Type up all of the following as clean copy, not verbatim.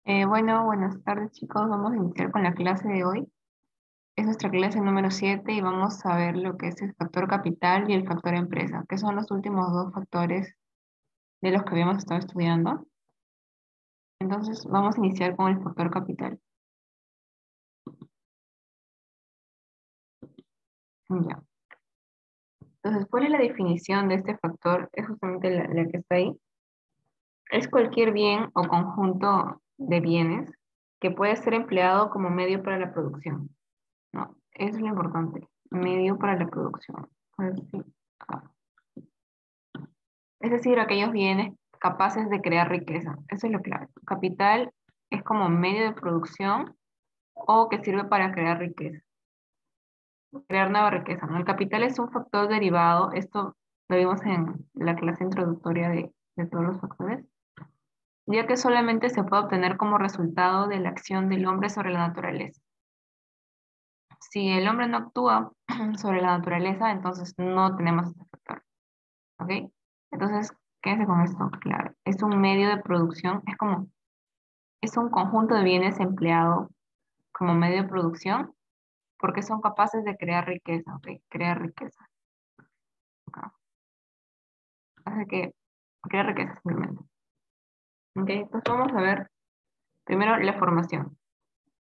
Bueno, buenas tardes chicos. Vamos a iniciar con la clase de hoy. Es nuestra clase número 7 y vamos a ver lo que es el factor capital y el factor empresa, que son los últimos dos factores de los que habíamos estado estudiando. Entonces vamos a iniciar con el factor capital. Ya. Entonces, ¿cuál es la definición de este factor? Es justamente la que está ahí. Es cualquier bien o conjunto de bienes que puede ser empleado como medio para la producción, ¿no? Eso es lo importante. Medio para la producción. Pues sí. Es decir, aquellos bienes capaces de crear riqueza. Eso es lo clave. Capital es como medio de producción o que sirve para crear riqueza, crear nueva riqueza, ¿no? El capital es un factor derivado, esto lo vimos en la clase introductoria de todos los factores, ya que solamente se puede obtener como resultado de la acción del hombre sobre la naturaleza. Si el hombre no actúa sobre la naturaleza, entonces no tenemos este factor, ¿ok? Entonces, quédense con esto, claro. Es un medio de producción, es un conjunto de bienes empleado como medio de producción porque son capaces de crear riqueza, ¿ok? Crear riqueza. ¿Ok? Hace que crear riqueza simplemente. ¿Ok? Entonces vamos a ver primero la formación.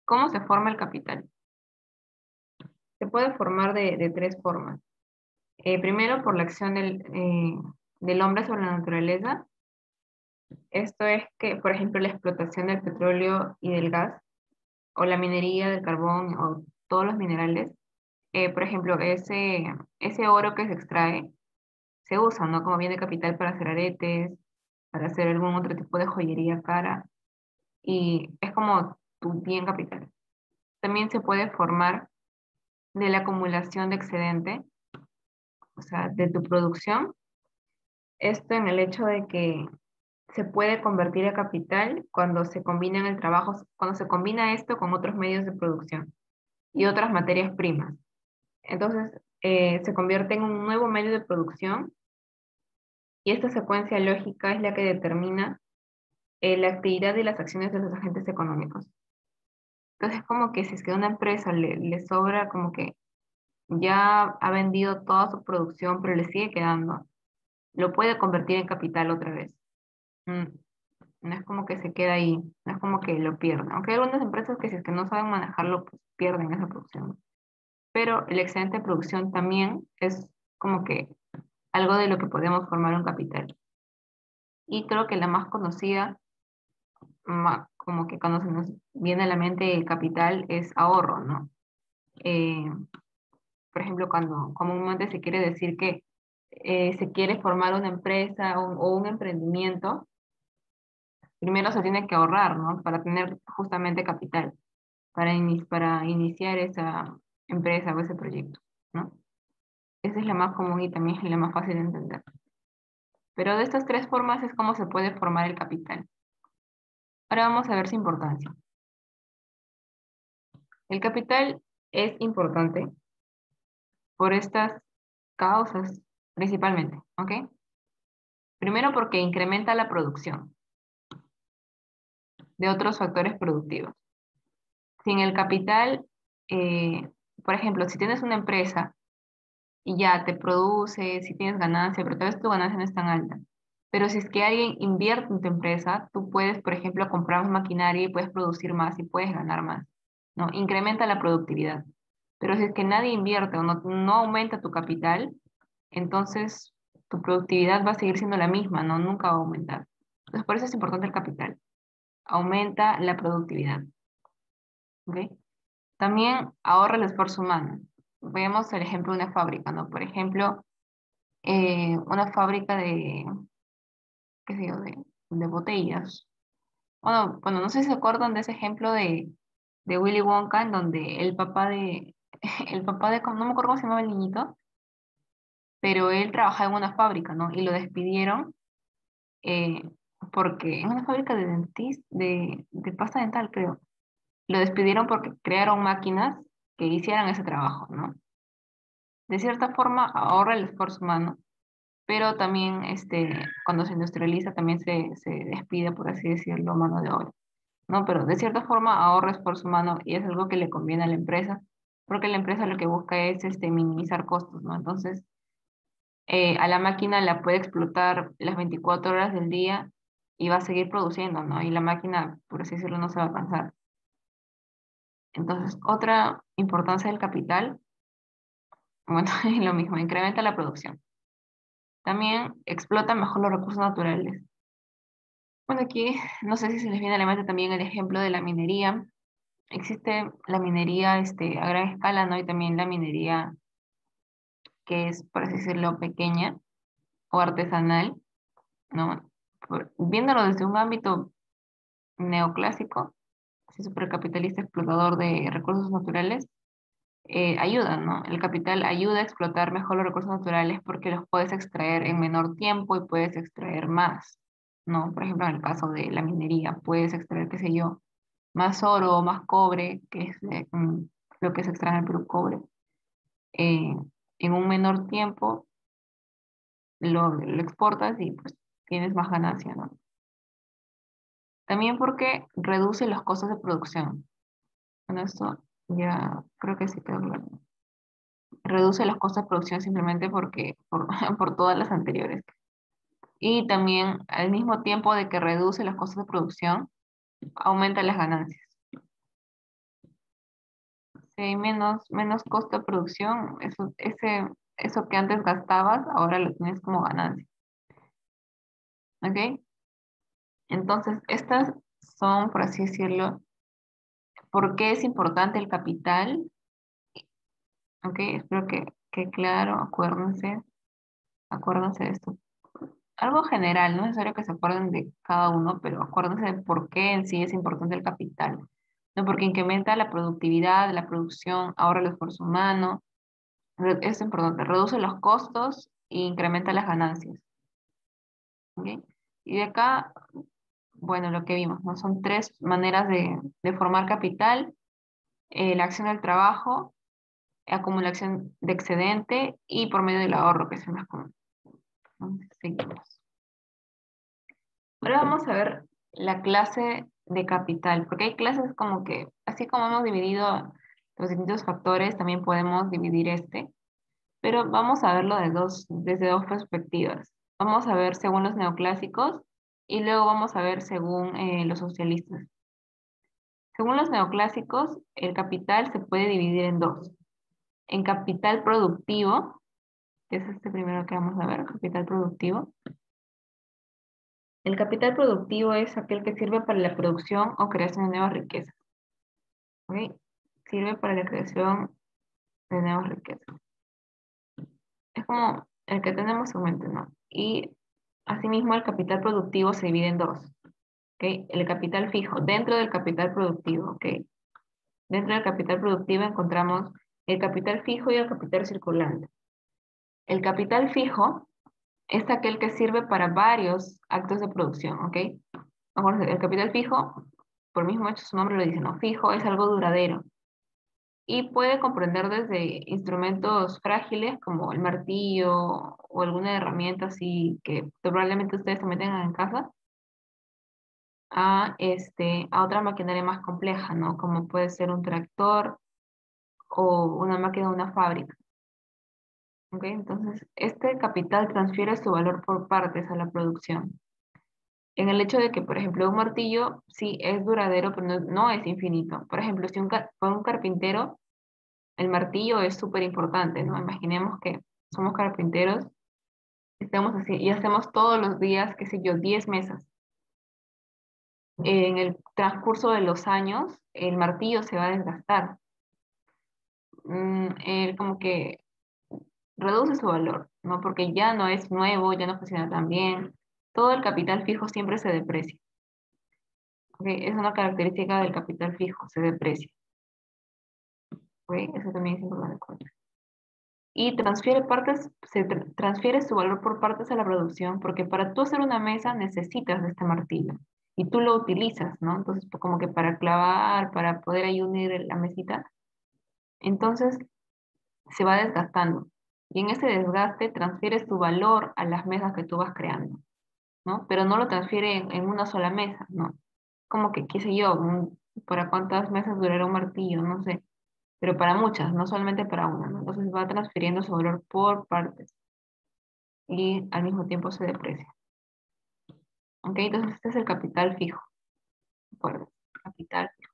¿Cómo se forma el capital? Se puede formar de tres formas. Primero, por la acción del hombre sobre la naturaleza. Esto es que, por ejemplo, la explotación del petróleo y del gas, o la minería del carbón, o todos los minerales. Por ejemplo, ese oro que se extrae se usa, ¿no? Como bien de capital para hacer aretes, para hacer algún otro tipo de joyería cara, y es como tu bien capital. También se puede formar de la acumulación de excedente, o sea, de tu producción. Esto en el hecho de que se puede convertir a capital cuando se combina en el trabajo, cuando se combina esto con otros medios de producción y otras materias primas. Entonces, se convierte en un nuevo medio de producción y esta secuencia lógica es la que determina la actividad y las acciones de los agentes económicos. Entonces, como que si es que a una empresa le sobra, como que ya ha vendido toda su producción, pero le sigue quedando, lo puede convertir en capital otra vez. Mm, No es como que se queda ahí, no es como que lo pierden. Aunque hay algunas empresas que si es que no saben manejarlo, pues pierden esa producción. Pero el excedente de producción también es como que algo de lo que podemos formar un capital. Y creo que la más conocida, como que cuando se nos viene a la mente el capital, es ahorro, ¿no? Eh, por ejemplo, cuando comúnmente se quiere decir que se quiere formar una empresa o un emprendimiento, primero se tiene que ahorrar, ¿no? Para tener justamente capital, para iniciar esa empresa o ese proyecto, ¿no? Esa es la más común y también es la más fácil de entender. Pero de estas tres formas es como se puede formar el capital. Ahora vamos a ver su importancia. El capital es importante por estas causas principalmente, ¿ok? Primero porque incrementa la producción de otros factores productivos. Sin el capital, eh, por ejemplo, si tienes una empresa y ya te produce, si tienes ganancia, pero tal vez tu ganancia no es tan alta. Pero si es que alguien invierte en tu empresa, tú puedes, por ejemplo, comprar más maquinaria y puedes producir más y puedes ganar más, ¿no? Incrementa la productividad. Pero si es que nadie invierte o no aumenta tu capital, entonces tu productividad va a seguir siendo la misma, ¿no? Nunca va a aumentar. Entonces, por eso es importante el capital. Aumenta la productividad, ¿ok? También ahorra el esfuerzo humano. Veamos el ejemplo de una fábrica, ¿no? Por ejemplo, una fábrica qué sé yo, de botellas. Bueno, no sé si se acuerdan de ese ejemplo de Willy Wonka, en donde el papá el papá de, no me acuerdo cómo se llamaba el niñito, pero él trabajaba en una fábrica, ¿no? Y lo despidieron eh, porque, en una fábrica de pasta dental, creo. Lo despidieron porque crearon máquinas que hicieran ese trabajo, ¿no? De cierta forma ahorra el esfuerzo humano, pero también cuando se industrializa también se despide, por así decirlo, mano de obra. ¿no? Pero de cierta forma ahorra esfuerzo humano y es algo que le conviene a la empresa, porque la empresa lo que busca es minimizar costos, ¿no? Entonces, a la máquina la puede explotar las 24 horas del día y va a seguir produciendo, ¿no? Y la máquina, por así decirlo, no se va a cansar. Entonces, otra importancia del capital, bueno, es lo mismo, incrementa la producción. También explota mejor los recursos naturales. Bueno, aquí no sé si se les viene a la mente también el ejemplo de la minería. Existe la minería a gran escala, ¿no? Y también la minería que es, por así decirlo, pequeña o artesanal, ¿no? Viéndolo desde un ámbito neoclásico, así supercapitalista explotador de recursos naturales, ayuda, ¿no? El capital ayuda a explotar mejor los recursos naturales porque los puedes extraer en menor tiempo y puedes extraer más, ¿no? Por ejemplo, en el caso de la minería, puedes extraer, qué sé yo, más oro, más cobre, que es lo que se extrae en el Perú, cobre, eh, en un menor tiempo lo exportas y pues tienes más ganancia, ¿no? También porque reduce los costos de producción. Bueno, esto ya creo que sí quedó claro. Reduce los costos de producción simplemente por todas las anteriores. Y también al mismo tiempo de que reduce los costos de producción, aumenta las ganancias. Si hay menos costo de producción, eso que antes gastabas, ahora lo tienes como ganancia. ¿Ok? Entonces, estas son, por así decirlo, por qué es importante el capital. ¿Ok? Espero que claro, acuérdense de esto. Algo general, no es necesario que se acuerden de cada uno, pero acuérdense de por qué en sí es importante el capital. ¿No? Porque incrementa la productividad, la producción, ahorra el esfuerzo humano, es importante, reduce los costos e incrementa las ganancias. ¿Ok? Y de acá, bueno, lo que vimos, ¿no? Son tres maneras de formar capital: la acción del trabajo, acumulación de excedente y por medio del ahorro, que es el más común. Entonces, seguimos. Ahora vamos a ver la clase de capital, porque hay clases como que, así como hemos dividido los distintos factores, también podemos dividir pero vamos a verlo desde dos perspectivas. Vamos a ver según los neoclásicos y luego vamos a ver según los socialistas. Según los neoclásicos, el capital se puede dividir en dos. En capital productivo, que es este primero que vamos a ver, capital productivo. El capital productivo es aquel que sirve para la producción o creación de nuevas riquezas. ¿Ok? Sirve para la creación de nuevas riquezas. Es como el que tenemos actualmente, ¿no? Y asimismo el capital productivo se divide en dos. ¿Ok? El capital fijo, dentro del capital productivo, ¿ok? Dentro del capital productivo encontramos el capital fijo y el capital circulante. El capital fijo es aquel que sirve para varios actos de producción, ¿ok? El capital fijo, por mismo hecho su nombre lo dice, ¿no? Fijo es algo duradero y puede comprender desde instrumentos frágiles como el martillo o alguna herramienta así que probablemente ustedes también tengan en casa, a otra maquinaria más compleja, ¿no? Como puede ser un tractor o una máquina de una fábrica. ¿Ok? Entonces, este capital transfiere su valor por partes a la producción. En el hecho de que, por ejemplo, un martillo sí es duradero, pero no es infinito. Por ejemplo, si para un carpintero, el martillo es súper importante, ¿no? Imaginemos que somos carpinteros, estamos así, y hacemos todos los días, qué sé yo, 10 mesas. En el transcurso de los años, el martillo se va a desgastar. Él como que reduce su valor, ¿no? Porque ya no es nuevo, ya no funciona tan bien. Todo el capital fijo siempre se deprecia. ¿Ok? Es una característica del capital fijo, se deprecia. ¿Ok? Eso también es importante. Y transfiere su valor por partes a la producción, porque para tú hacer una mesa necesitas de este martillo y tú lo utilizas, ¿no? Entonces, pues, como que para clavar, para poder ahí unir la mesita, entonces se va desgastando. Y en ese desgaste transfieres tu valor a las mesas que tú vas creando, ¿no? Pero no lo transfiere en una sola mesa, ¿no? como que, qué sé yo, para cuántas mesas durará un martillo, no sé, pero para muchas, no solamente para una, ¿no? Entonces va transfiriendo su valor por partes y al mismo tiempo se deprecia. ¿Ok? Entonces este es el capital fijo. Recuerden, capital fijo.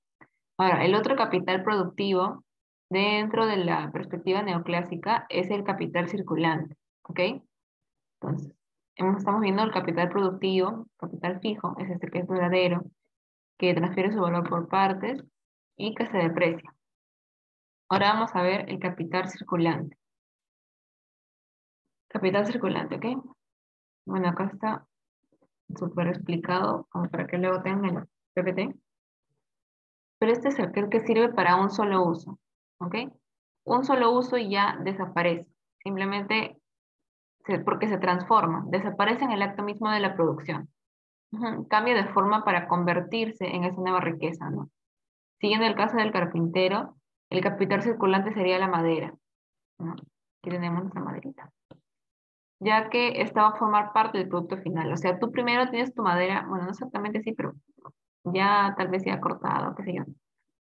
Ahora, el otro capital productivo dentro de la perspectiva neoclásica es el capital circulante. ¿Ok? Entonces, estamos viendo el capital productivo, capital fijo, es este que es duradero, que transfiere su valor por partes y que se deprecia. Ahora vamos a ver el capital circulante. Capital circulante, ¿ok? Bueno, acá está súper explicado, como para que luego tengan el PPT. Pero este es aquel que sirve para un solo uso, ¿ok? Un solo uso y ya desaparece. Simplemente porque se transforma, desaparece en el acto mismo de la producción. Ujú, cambia de forma para convertirse en esa nueva riqueza, ¿no? Siguiendo el caso del carpintero, el capital circulante sería la madera, ¿no? Aquí tenemos nuestra maderita. Ya que esta va a formar parte del producto final. O sea, tú primero tienes tu madera, bueno, no exactamente así, pero ya tal vez ya cortado, qué sé yo.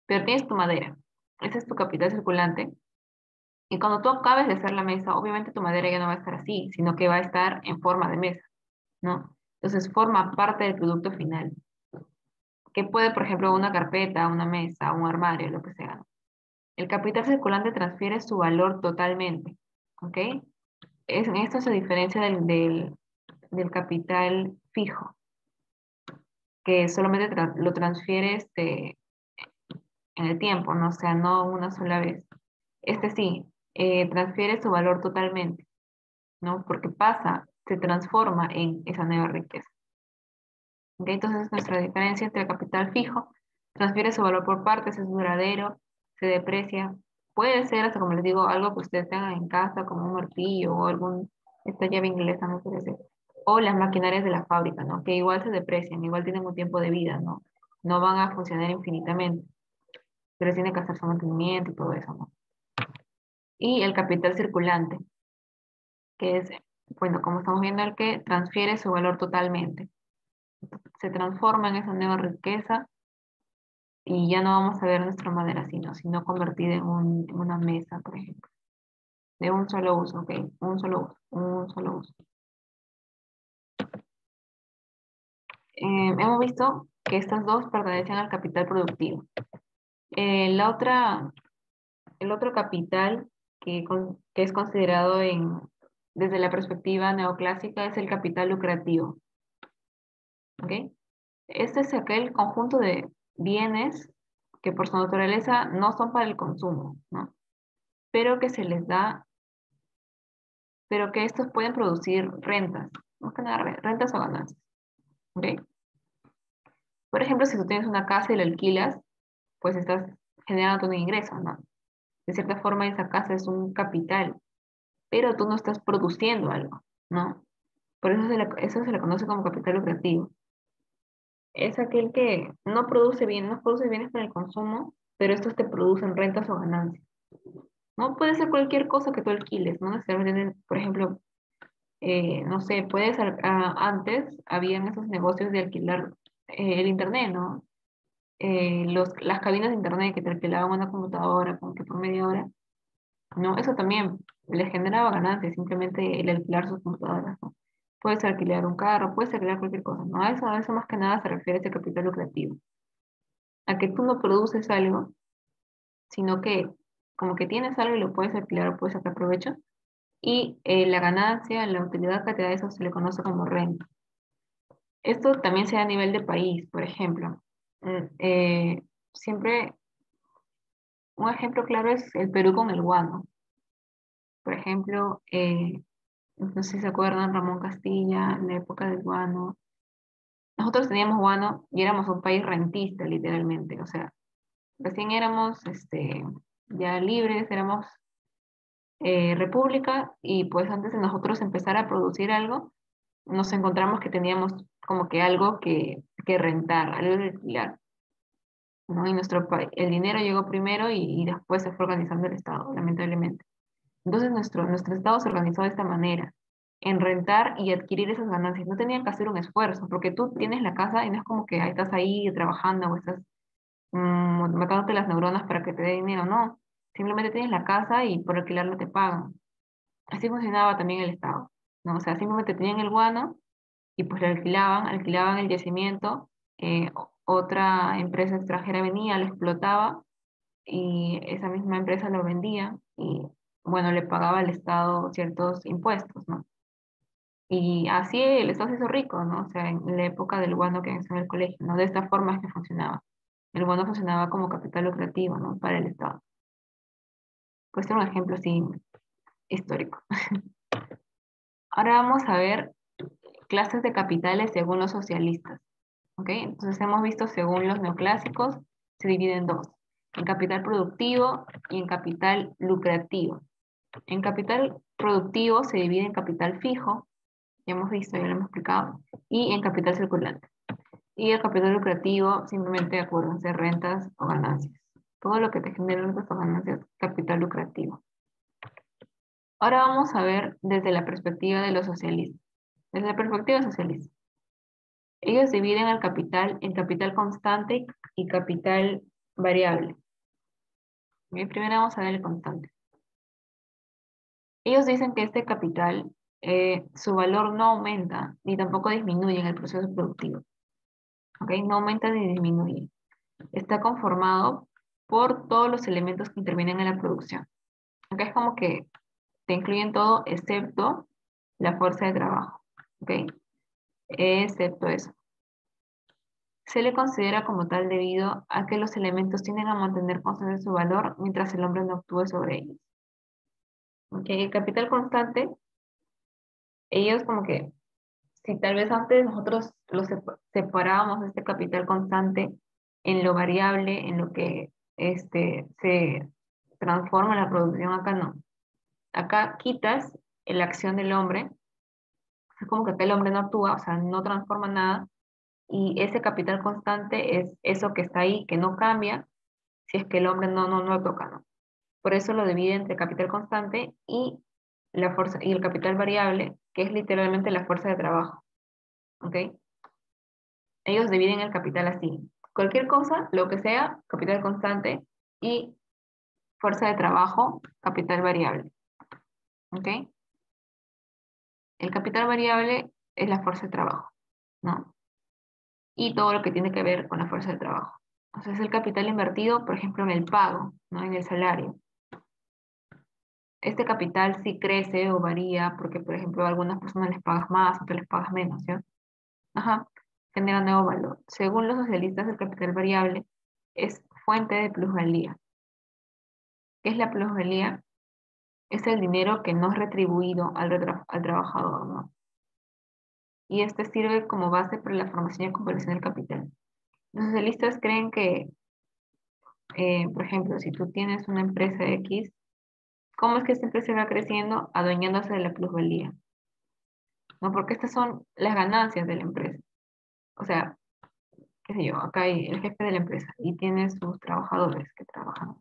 Pero tienes tu madera. Ese es tu capital circulante. Y cuando tú acabes de hacer la mesa, obviamente tu madera ya no va a estar así, sino que va a estar en forma de mesa, ¿no? Entonces forma parte del producto final. Que puede, por ejemplo, una carpeta, una mesa, un armario, lo que sea, ¿no? El capital circulante transfiere su valor totalmente, ¿ok? En esto se diferencia del capital fijo, que solamente lo transfiere en el tiempo, ¿no? O sea, no una sola vez. Este sí, transfiere su valor totalmente, ¿no? Porque pasa, se transforma en esa nueva riqueza. ¿Ok? Entonces, nuestra diferencia entre el capital fijo, transfiere su valor por partes, es duradero, se deprecia. Puede ser, hasta como les digo, algo que ustedes tengan en casa, como un martillo o esta llave inglesa, no puede ser. O las maquinarias de la fábrica, ¿no? Que igual se deprecian, igual tienen un tiempo de vida, ¿no? No van a funcionar infinitamente, pero tienen que hacer su mantenimiento y todo eso, ¿no? Y el capital circulante, que es, bueno, como estamos viendo, el que transfiere su valor totalmente. Se transforma en esa nueva riqueza y ya no vamos a ver nuestra madera sino convertida en una mesa, por ejemplo, de un solo uso, ¿ok? Un solo uso, un solo uso. Hemos visto que estas dos pertenecen al capital productivo. La otra, el otro capital que es considerado desde la perspectiva neoclásica es el capital lucrativo, ¿ok? Este es aquel conjunto de bienes que por su naturaleza no son para el consumo, ¿no? Pero que se les da, pero que estos pueden producir rentas, más que nada rentas o ganancias, ¿ok? Por ejemplo, si tú tienes una casa y la alquilas, pues estás generando un ingreso, ¿no? De cierta forma, esa casa es un capital, pero tú no estás produciendo algo, ¿no? Por eso eso se le conoce como capital lucrativo. Es aquel que no produce bienes para el consumo, pero estos te producen rentas o ganancias, ¿no? Puede ser cualquier cosa que tú alquiles, no necesariamente, por ejemplo, no sé, antes habían esos negocios de alquilar el internet, ¿no? Las cabinas de internet que te alquilaban una computadora como que por media hora, ¿no? Eso también les generaba ganancias, simplemente el alquilar sus computadoras, ¿no? Puedes alquilar un carro, puedes alquilar cualquier cosa, ¿no? A eso más que nada se refiere ese capital lucrativo. A que tú no produces algo, sino que como que tienes algo y lo puedes alquilar o puedes sacar provecho, y la ganancia, la utilidad que te da eso se le conoce como renta. Esto también se da a nivel de país, por ejemplo. Siempre un ejemplo claro es el Perú con el guano. Por ejemplo, no sé si se acuerdan, Ramón Castilla, en la época del guano. Nosotros teníamos guano y éramos un país rentista, literalmente. O sea, recién éramos ya libres, éramos república, y pues antes de nosotros empezar a producir algo, nos encontramos que teníamos como que algo que rentar, algo que alquilar, ¿no? Y el dinero llegó primero y después se fue organizando el Estado, lamentablemente. Entonces nuestro Estado se organizó de esta manera. en rentar y adquirir esas ganancias. No tenían que hacer un esfuerzo, porque tú tienes la casa y no es como que estás ahí trabajando o estás matándote las neuronas para que te dé dinero, no. Simplemente tienes la casa y por alquilarlo te pagan. Así funcionaba también el Estado, ¿no? O sea, simplemente tenían el guano y pues lo alquilaban el yacimiento, otra empresa extranjera venía, lo explotaba y esa misma empresa lo vendía y, bueno, le pagaba al Estado ciertos impuestos, ¿no? Y así el Estado se hizo rico, ¿no? O sea, en la época del guano que estaba en el colegio, ¿no? De esta forma es que funcionaba. El bono funcionaba como capital lucrativo, ¿no? Para el Estado. Pues ser un ejemplo así histórico. Ahora vamos a ver clases de capitales según los socialistas. ¿Ok? Entonces hemos visto según los neoclásicos, se divide en dos. En capital productivo y en capital lucrativo. En capital productivo se divide en capital fijo, ya hemos visto, ya lo hemos explicado, y en capital circulante. Y el capital lucrativo, simplemente acuérdense, rentas o ganancias. Todo lo que te genera rentas o ganancias, capital lucrativo. Ahora vamos a ver desde la perspectiva de los socialistas. Desde la perspectiva socialista. Ellos dividen el capital en capital constante y capital variable. Bien, primero vamos a ver el constante. Ellos dicen que este capital, su valor no aumenta ni tampoco disminuye en el proceso productivo. ¿Ok? No aumenta ni disminuye. Está conformado por todos los elementos que intervienen en la producción. Acá es como que te incluyen todo excepto la fuerza de trabajo. ¿Ok? Excepto eso. Se le considera como tal debido a que los elementos tienden a mantener constante su valor mientras el hombre no actúe sobre ellos. ¿Ok? El capital constante, ellos como que, si tal vez antes nosotros separábamos este capital constante en lo variable, en lo que se transforma en la producción, acá no. Acá quitas la acción del hombre, es como que acá el hombre no actúa, o sea, no transforma nada, y ese capital constante es eso que está ahí, que no cambia, si es que el hombre no lo toca, ¿no? Por eso lo divide entre capital constante y la fuerza, y el capital variable, que es literalmente la fuerza de trabajo, ¿ok? Ellos dividen el capital así. Cualquier cosa, lo que sea, capital constante y fuerza de trabajo, capital variable, ¿ok? El capital variable es la fuerza de trabajo, ¿no? Y todo lo que tiene que ver con la fuerza de trabajo. O sea, es el capital invertido, por ejemplo, en el pago, ¿no? En el salario. Este capital sí crece o varía porque, por ejemplo, a algunas personas les pagas más, otras les pagas menos, ¿sí? Ajá, genera nuevo valor. Según los socialistas, el capital variable es fuente de plusvalía. ¿Qué es la plusvalía? Es el dinero que no es retribuido al trabajador, ¿no? Y este sirve como base para la formación y acumulación del capital. Los socialistas creen que, por ejemplo, si tú tienes una empresa X, ¿cómo es que esta empresa va creciendo? Adueñándose de la plusvalía, ¿no? Porque estas son las ganancias de la empresa. O sea, qué sé yo, acá hay el jefe de la empresa y tiene sus trabajadores que trabajan,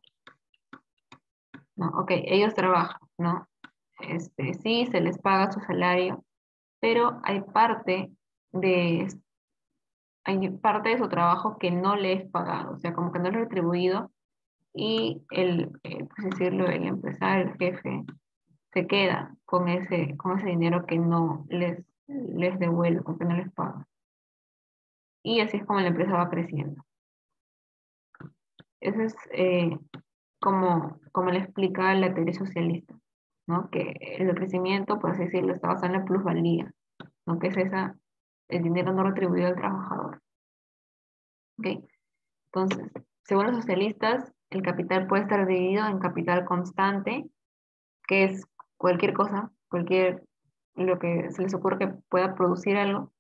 ¿no? Ok, ellos trabajan, ¿no? Sí, se les paga su salario, pero de, hay parte de su trabajo que no le es pagado, o sea, como que no es retribuido y pues decirlo, el empresario, el jefe, se queda con ese dinero que no les devuelve, porque no les paga. Y así es como la empresa va creciendo. Eso es como le explica la teoría socialista, ¿no? Que el crecimiento, por así decirlo, está basado en la plusvalía, ¿no? Que es el dinero no retribuido al trabajador. ¿Ok? Entonces, según los socialistas, el capital puede estar dividido en capital constante, que es cualquier cosa, lo que se les ocurre que pueda producir algo,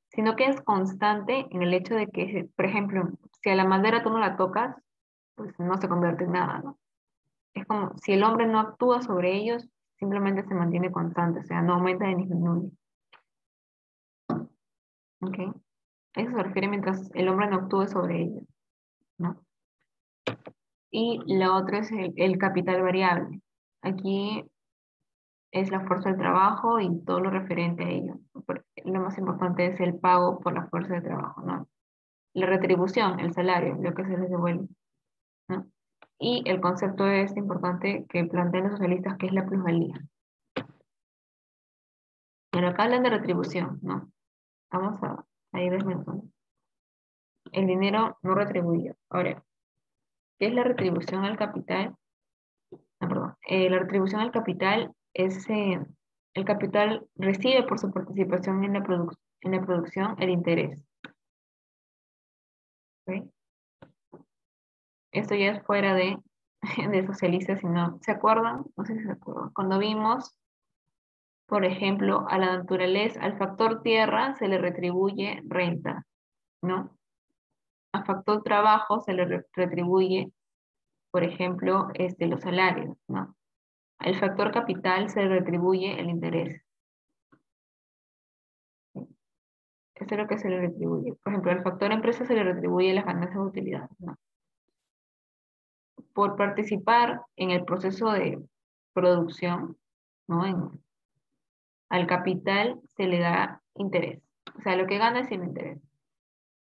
sino que es constante en el hecho de que, por ejemplo, si a la madera tú no la tocas, pues no se convierte en nada, ¿no? Es como si el hombre no actúa sobre ellos, simplemente se mantiene constante, o sea, no aumenta ni disminuye. ¿Ok? A eso se refiere mientras el hombre no actúe sobre ellos, ¿no? Y la otra es el capital variable. Aquí es la fuerza del trabajo y todo lo referente a ello. Lo más importante es el pago por la fuerza de trabajo, ¿no? La retribución, el salario, lo que se les devuelve, ¿no? Y el concepto es importante que plantean los socialistas, que es la plusvalía. Pero acá hablan de retribución, ¿no? Vamos a ir desmenuzando. El dinero no retribuido. Ahora, ¿qué es la retribución al capital? Ah, perdón. La retribución al capital es, el capital recibe por su participación en en la producción el interés. ¿Ok? Esto ya es fuera de socialistas, sino, ¿se acuerdan? No sé si se acuerdan. Cuando vimos, por ejemplo, a la naturaleza, al factor tierra se le retribuye renta, ¿no? Al factor trabajo se le retribuye, por ejemplo, los salarios, ¿no? Al factor capital se le retribuye el interés. Eso es lo que se le retribuye. Por ejemplo, al factor empresa se le retribuye las ganancias de utilidad, ¿no? Por participar en el proceso de producción, ¿no? Al capital se le da interés. O sea, lo que gana es el interés.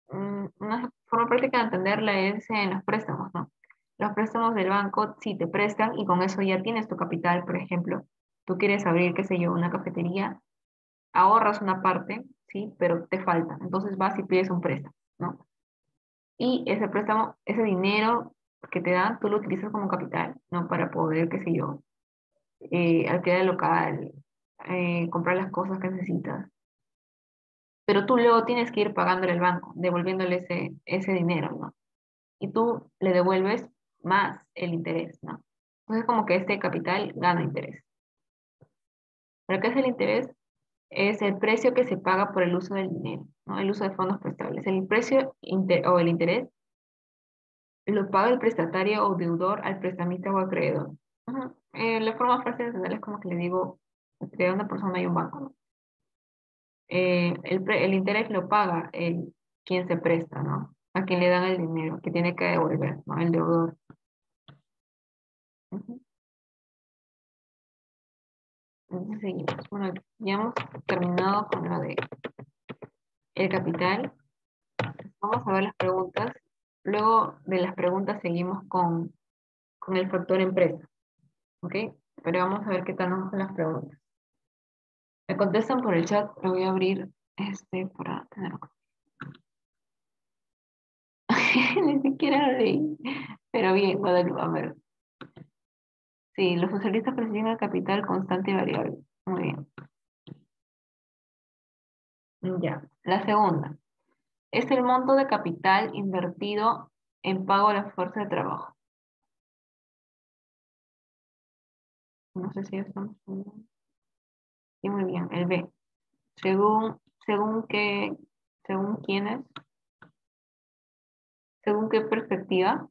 Una forma práctica de entenderla es en los préstamos, ¿no? Los préstamos del banco, si te prestan y con eso ya tienes tu capital, por ejemplo, tú quieres abrir, qué sé yo, una cafetería, ahorras una parte, ¿sí? Pero te falta. Entonces vas y pides un préstamo, ¿no? Y ese préstamo, ese dinero que te dan, tú lo utilizas como capital, ¿no? Para poder, qué sé yo, alquilar el local, comprar las cosas que necesitas. Pero tú luego tienes que ir pagándole al banco, devolviéndole ese dinero, ¿no? Y tú le devuelves más el interés, ¿no? Entonces como que este capital gana interés. ¿Pero qué es el interés? Es el precio que se paga por el uso del dinero, ¿no? El uso de fondos prestables. El precio o el interés lo paga el prestatario o deudor al prestamista o acreedor. Ajá. La forma fácil de entender es como que le digo, entre una persona y un banco, ¿no? El interés lo paga quien se presta, ¿no? A quien le dan el dinero, que tiene que devolver, ¿no? El deudor. Ujú. Entonces seguimos. Bueno, ya hemos terminado con lo de el capital. Vamos a ver las preguntas. Luego de las preguntas seguimos con el factor empresa, ¿ok? Pero vamos a ver qué tal nos hacen las preguntas. Me contestan por el chat, lo voy a abrir para tenerlo. Ni siquiera lo leí. Pero bien, Guadalupe, a ver. Sí, los socialistas persiguen el capital constante y variable. Muy bien. Ya. La segunda. Es el monto de capital invertido en pago a la fuerza de trabajo. No sé si ya estamos. Sí, muy bien. El B. Según qué, según quiénes, según qué perspectiva.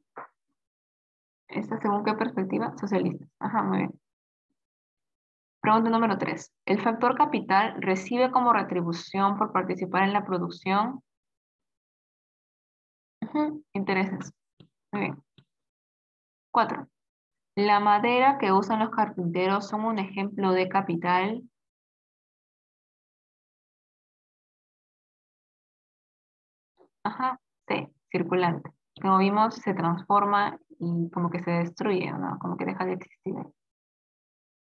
Esta según qué perspectiva, socialista. Ajá, muy bien. Pregunta número 3. ¿El factor capital recibe como retribución por participar en la producción? Ujú, intereses. Muy bien. 4. ¿La madera que usan los carpinteros son un ejemplo de capital? Ajá, sí, circulante. Como vimos, se transforma y como que se destruye, ¿no? Como que deja de existir.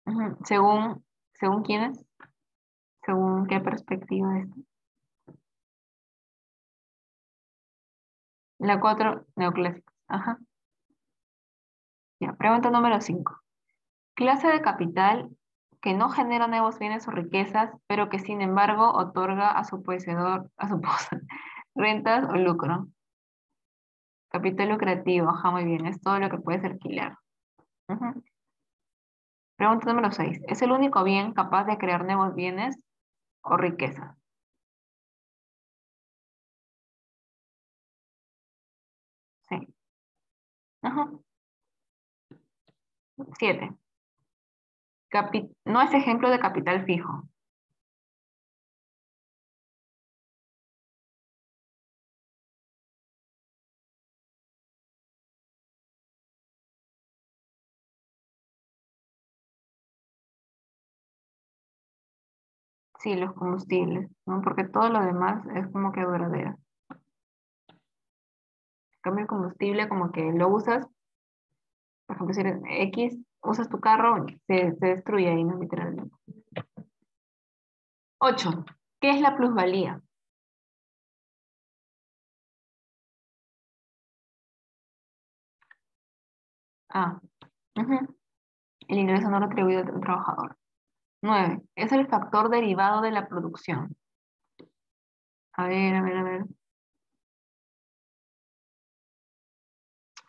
Ujú. ¿Según quiénes? ¿Según qué perspectiva es? La 4, neoclásicos. Ajá. Ya, pregunta número 5. Clase de capital que no genera nuevos bienes o riquezas, pero que sin embargo otorga a su poseedor, a su poseedor, rentas o lucro. Capital lucrativo, ajá, muy bien, es todo lo que puedes alquilar. Ujú. Pregunta número 6. ¿Es el único bien capaz de crear nuevos bienes o riqueza? Sí. Ajá. 7. No es ejemplo de capital fijo. Sí, los combustibles, ¿no? Porque todo lo demás es como que duradero. En cambio, el combustible como que lo usas, por ejemplo, si eres X, usas tu carro, se destruye ahí, ¿no? Literalmente. 8. ¿Qué es la plusvalía? A. Ujú. El ingreso no retribuido del trabajador. 9. Es el factor derivado de la producción. A ver, a ver, a ver.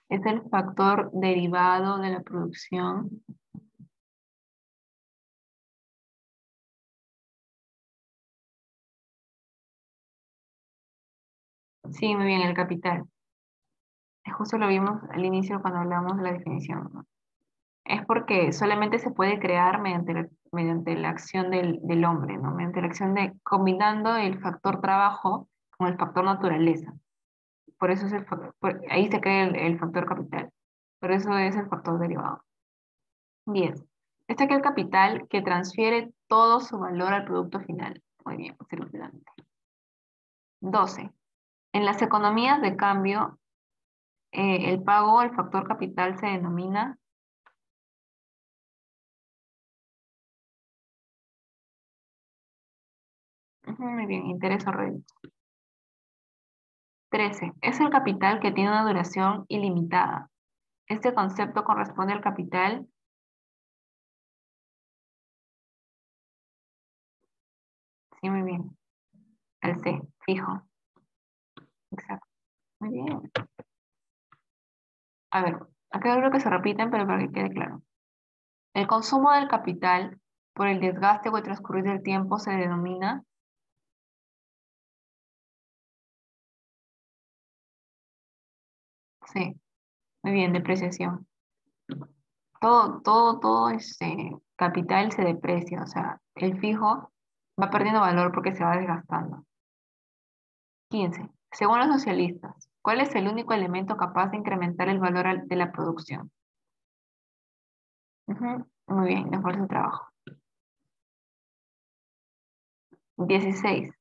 Es el factor derivado de la producción. Sí, muy bien, el capital. Justo lo vimos al inicio cuando hablamos de la definición, ¿no? Es porque solamente se puede crear mediante la acción del hombre, ¿no? Mediante la acción de combinando el factor trabajo con el factor naturaleza. Por eso es ahí se crea el factor capital. Por eso es el factor derivado. 10. Este es el capital que transfiere todo su valor al producto final. Muy bien, circulante. 12. En las economías de cambio, el pago al factor capital se denomina. Ujú, muy bien, interés o rédito. 13. Es el capital que tiene una duración ilimitada. Este concepto corresponde al capital. Sí, muy bien. Al C, fijo. Exacto. Muy bien. A ver, acá creo que se repiten, pero para que quede claro. El consumo del capital por el desgaste o el transcurrir del tiempo se denomina. 'C'. Muy bien, depreciación. Todo capital se deprecia, o sea, el fijo va perdiendo valor porque se va desgastando. 15. Según los socialistas, ¿cuál es el único elemento capaz de incrementar el valor de la producción? Ujú, muy bien, la fuerza de trabajo. 16.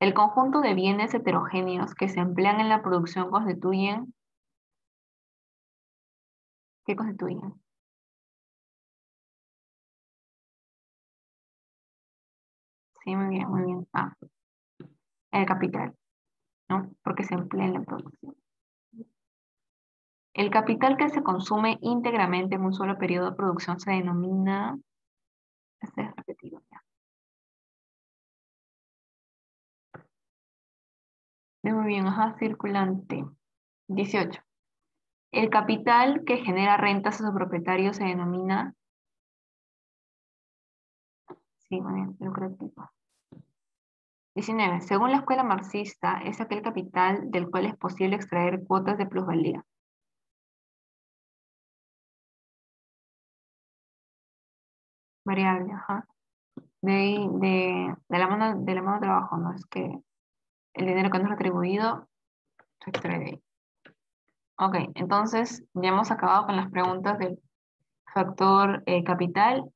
El conjunto de bienes heterogéneos que se emplean en la producción constituyen. ¿Qué constituyen? Sí, muy bien, muy bien. Ah, el capital, ¿no? Porque se emplea en la producción. El capital que se consume íntegramente en un solo periodo de producción se denomina. Este es repetido ya. Muy bien, ajá, circulante. 18. El capital que genera rentas a sus propietarios se denomina. Sí, muy bien, lucrativo. 19. Según la escuela marxista, es aquel capital del cual es posible extraer cuotas de plusvalía. Variable, ajá. De la mano de trabajo, ¿no? Es que el dinero que no es retribuido se extrae de ahí. Ok, entonces ya hemos acabado con las preguntas del factor capital.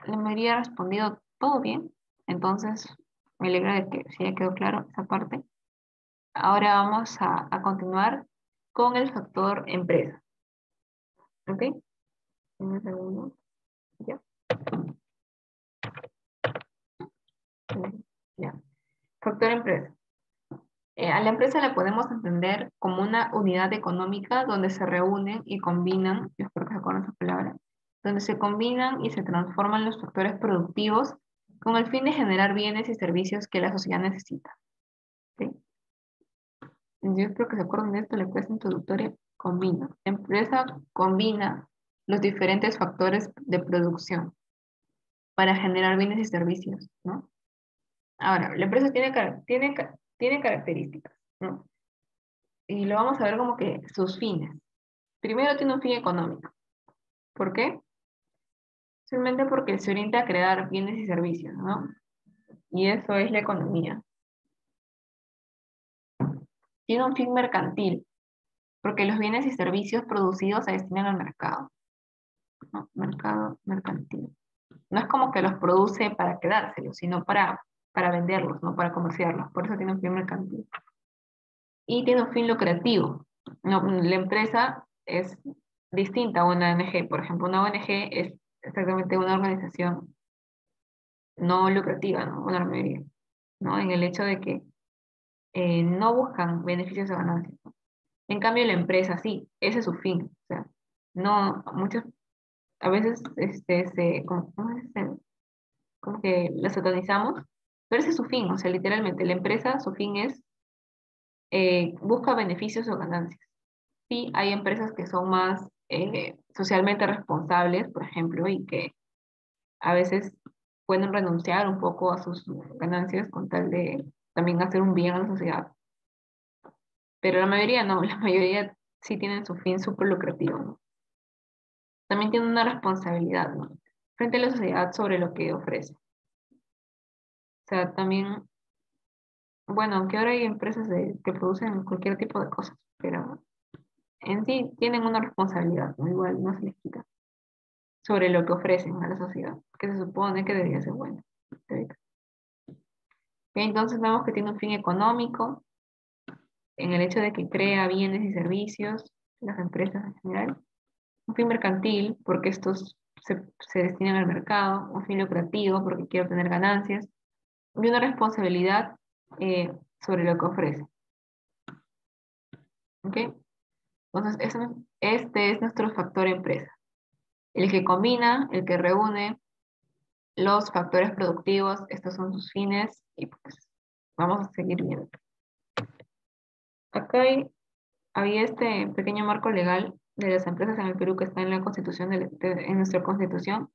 La mayoría ha respondido todo bien, entonces me alegra de que sí haya quedado claro esa parte. Ahora vamos a continuar con el factor empresa. ¿Ok? Un segundo. Ya. Ya. Factor empresa. A la empresa la podemos entender como una unidad económica donde se reúnen y combinan, yo espero que se acuerden esa palabra, donde se combinan y se transforman los factores productivos con el fin de generar bienes y servicios que la sociedad necesita. ¿Sí? Yo espero que se acuerden de esto, la empresa introductoria combina. La empresa combina los diferentes factores de producción para generar bienes y servicios, ¿no? Ahora, la empresa tiene características, ¿no? Y lo vamos a ver como que sus fines. Primero tiene un fin económico. ¿Por qué? Simplemente porque se orienta a crear bienes y servicios, ¿no? Y eso es la economía. Tiene un fin mercantil, porque los bienes y servicios producidos se destinan al mercado, ¿no? Mercado mercantil. No es como que los produce para quedárselos, sino para para venderlos, no para comerciarlos. Por eso tiene un fin mercantil. Y tiene un fin lucrativo. No, la empresa es distinta a una ONG. Por ejemplo, una ONG es exactamente una organización no lucrativa, ¿no? Una mayoría, ¿no? En el hecho de que no buscan beneficios o ganancias. En cambio, la empresa sí, ese es su fin. O sea, no, muchos, a veces, como que la satanizamos, pero ese es su fin. O sea, literalmente, la empresa, su fin es, busca beneficios o ganancias. Sí, hay empresas que son más socialmente responsables, por ejemplo, y que a veces pueden renunciar un poco a sus ganancias con tal de también hacer un bien a la sociedad. Pero la mayoría no, la mayoría sí tienen su fin súper lucrativo, ¿no? También tienen una responsabilidad, ¿no? Frente a la sociedad sobre lo que ofrece. O sea, también, bueno, aunque ahora hay empresas que producen cualquier tipo de cosas, pero en sí tienen una responsabilidad, ¿no? Igual no se les quita, sobre lo que ofrecen a la sociedad, que se supone que debería ser bueno. ¿Ok? Entonces vemos que tiene un fin económico, en el hecho de que crea bienes y servicios, las empresas en general. Un fin mercantil, porque estos se destinan al mercado. Un fin lucrativo, porque quiere obtener ganancias. Y una responsabilidad sobre lo que ofrece. ¿Ok? Entonces, este es nuestro factor empresa. El que combina, el que reúne los factores productivos, estos son sus fines, y pues vamos a seguir viendo. Acá había este pequeño marco legal de las empresas en el Perú que está en la Constitución, en nuestra Constitución,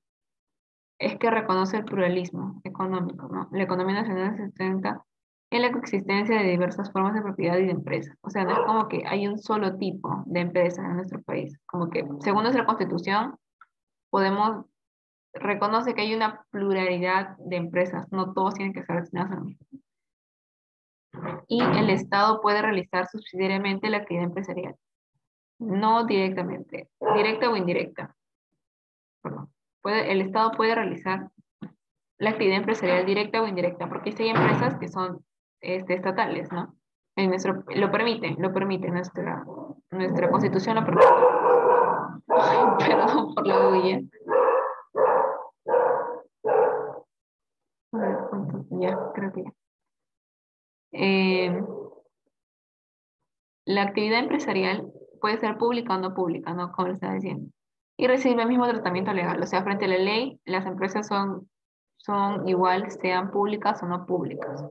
es que reconoce el pluralismo económico, ¿no? La economía nacional se sustenta en la coexistencia de diversas formas de propiedad y de empresa. O sea, no es como que hay un solo tipo de empresa en nuestro país. Como que, según nuestra Constitución, podemos, reconoce que hay una pluralidad de empresas, no todos tienen que estar destinados a lo mismo. Y el Estado puede realizar subsidiariamente la actividad empresarial, no directamente, directa o indirecta, perdón. El Estado puede realizar la actividad empresarial directa o indirecta, porque sí hay empresas que son estatales, ¿no? Lo permite, nuestra constitución lo permite. Ay, perdón por la bulla. A ver, ya, creo que ya. Eh, la actividad empresarial puede ser pública o no pública, ¿no? Como le estaba diciendo. Y recibe el mismo tratamiento legal. O sea, frente a la ley, las empresas son igual, sean públicas o no públicas.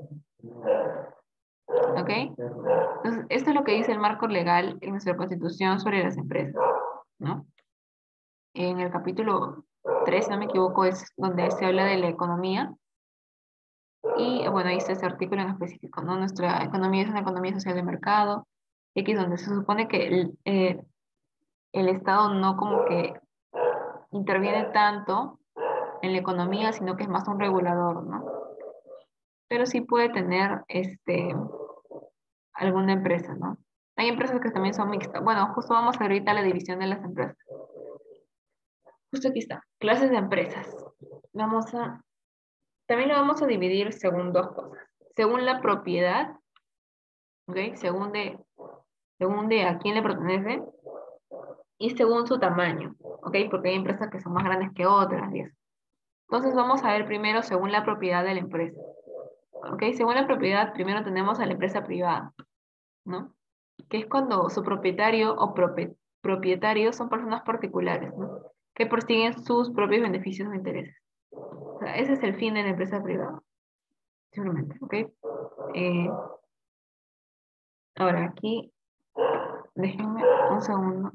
¿Ok? Entonces, esto es lo que dice el marco legal en nuestra Constitución sobre las empresas, ¿no? En el capítulo 3, si no me equivoco, es donde se habla de la economía. Y bueno, ahí está ese artículo en específico, ¿no? Nuestra economía es una economía social de mercado, X, donde se supone que el Estado no como que interviene tanto en la economía, sino que es más un regulador, ¿no? Pero sí puede tener alguna empresa, ¿no? Hay empresas que también son mixtas. Bueno, justo vamos ahorita a la división de las empresas. Justo aquí está, clases de empresas. También lo vamos a dividir según dos cosas. Según la propiedad, ¿ok? Según de a quién le pertenece y según su tamaño, ¿ok? Porque hay empresas que son más grandes que otras y eso. Entonces vamos a ver primero según la propiedad de la empresa, ¿ok? Según la propiedad, primero tenemos a la empresa privada, ¿no? Que es cuando su propietario o propietarios son personas particulares, ¿no? Que persiguen sus propios beneficios o intereses. O sea, ese es el fin de la empresa privada, simplemente, ¿ok? Eh, ahora aquí, déjenme un segundo.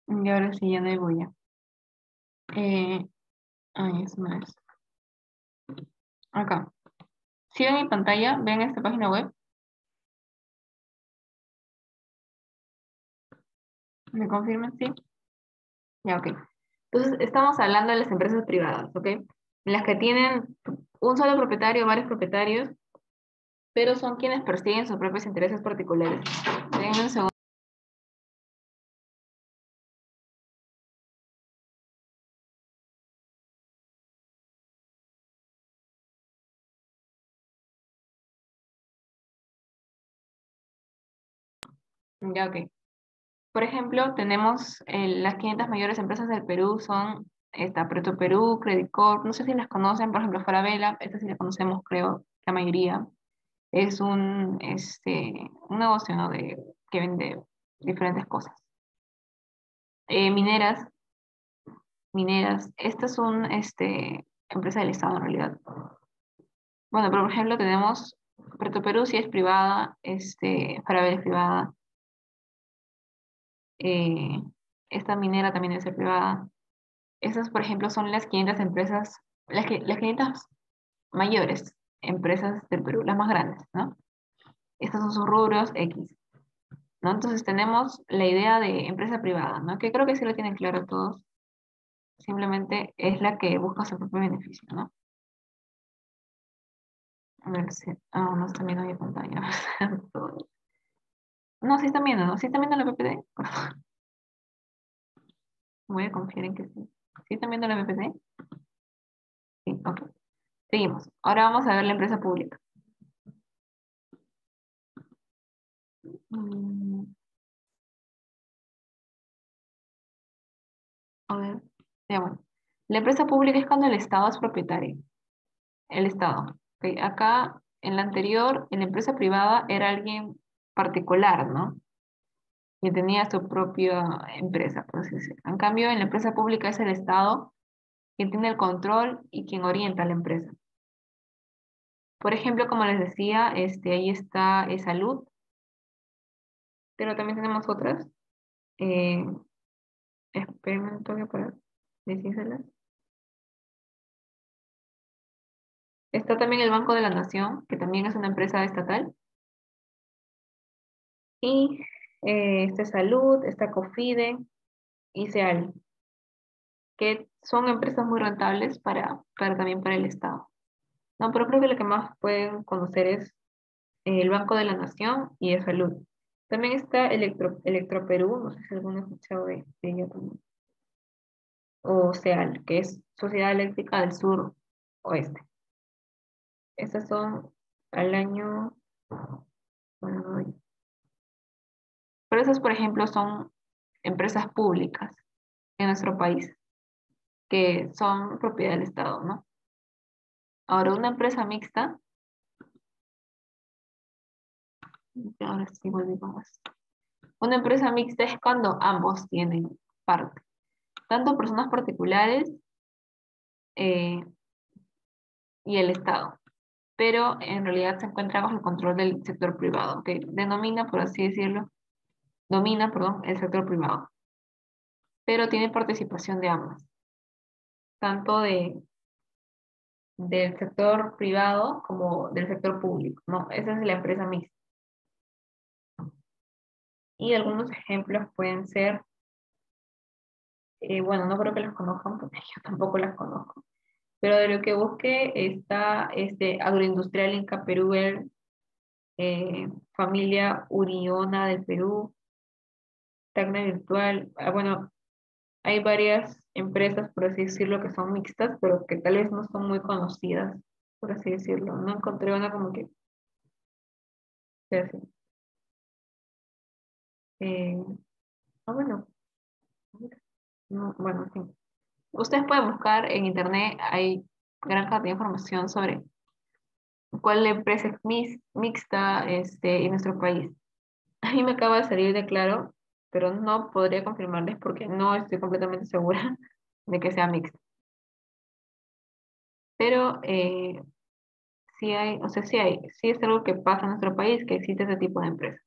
Y ahora sí, ya no hay bulla. Eso no es. Acá. Si ven mi pantalla, ven esta página web. ¿Me confirman? Sí. Ya, ok. Entonces, estamos hablando de las empresas privadas, ¿ok? En las que tienen un solo propietario o varios propietarios, pero son quienes persiguen sus propios intereses particulares. Denme un segundo. Ya, ok. Por ejemplo, tenemos las 500 mayores empresas del Perú son esta Preto Perú, Credit Corp, no sé si las conocen, por ejemplo, Falabella, esta sí la conocemos, creo, la mayoría. Es un negocio, ¿no? Que vende diferentes cosas. Mineras, estas son empresa del Estado en realidad. Bueno, por ejemplo, tenemos Preto Perú, si es privada, Falabella es privada, eh, esta minera también debe ser privada. Esas, por ejemplo, son las 500 empresas, las 500 mayores empresas del Perú, las más grandes, ¿no? Estos son sus rubros X, ¿no? Entonces tenemos la idea de empresa privada, ¿no? Que creo que sí lo tienen claro todos, simplemente es la que busca su propio beneficio, ¿no? A ver si, no están viendo mi pantalla. No, sí están viendo, ¿no? Sí están viendo la PPT. Voy a confiar en que sí. ¿Sí están viendo la PPT? Sí, ok. Seguimos. Ahora vamos a ver la empresa pública. Mm, a ver, ya bueno. La empresa pública es cuando el Estado es propietario. El Estado. Ok, acá, en la anterior, en la empresa privada era alguien particular, ¿no? Que tenía su propia empresa, por así decirlo. En cambio, en la empresa pública es el Estado quien tiene el control y quien orienta a la empresa. Por ejemplo, como les decía, ahí está salud, pero también tenemos otras. Eh, Espérenme un toque para decírselas. Está también el Banco de la Nación, que también es una empresa estatal. Y está Salud, está Cofide y SEAL, que son empresas muy rentables también para el Estado. No, pero creo que lo que más pueden conocer es el Banco de la Nación y de Salud. También está Electroperú, no sé si alguno ha escuchado de ella también. O SEAL, que es Sociedad Eléctrica del Sur Oeste. Estas son al año, bueno, pero esas, por ejemplo, son empresas públicas en nuestro país, que son propiedad del Estado, ¿no? Ahora, una empresa mixta, ahora sí volvimos más. Una empresa mixta es cuando ambos tienen parte, tanto personas particulares eh, y el Estado, pero en realidad se encuentra bajo el control del sector privado, que denomina, por así decirlo, domina, perdón, el sector privado, pero tiene participación de ambas, tanto del sector privado como del sector público, ¿no? Esa es la empresa mixta. Y algunos ejemplos pueden ser, bueno, no creo que las conozcan porque yo tampoco las conozco, pero de lo que busqué está Agroindustrial Inca Perú, Familia Uriona del Perú, Tacna Virtual, bueno, hay varias empresas, por así decirlo, que son mixtas, pero que tal vez no son muy conocidas, por así decirlo. No encontré una como que sea así. Eh, bueno, no, bueno, sí. Ustedes pueden buscar en internet, hay gran cantidad de información sobre cuál es la empresa es mixta en nuestro país. A mí me acaba de salir de claro, pero no podría confirmarles porque no estoy completamente segura de que sea mixta. Pero sí hay, o sea, sí es algo que pasa en nuestro país, que existe ese tipo de empresa.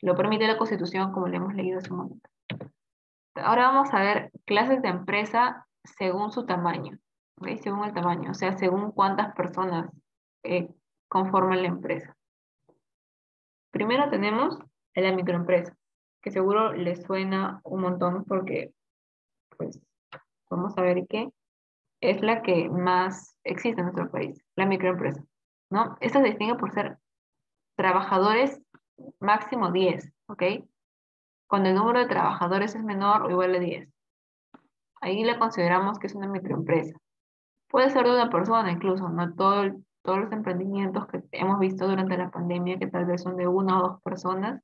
Lo permite la Constitución, como le hemos leído hace un momento. Ahora vamos a ver clases de empresa según su tamaño, ¿ok? Según el tamaño, o sea, según cuántas personas eh, conforman la empresa. Primero tenemos a la microempresa, que seguro les suena un montón porque, pues, vamos a ver que es la que más existe en nuestro país, la microempresa, ¿no? Esta se distingue por ser trabajadores máximo 10, ¿ok? Cuando el número de trabajadores es menor o igual a 10. Ahí le consideramos que es una microempresa. Puede ser de una persona incluso, no todos los emprendimientos que hemos visto durante la pandemia, que tal vez son de una o dos personas,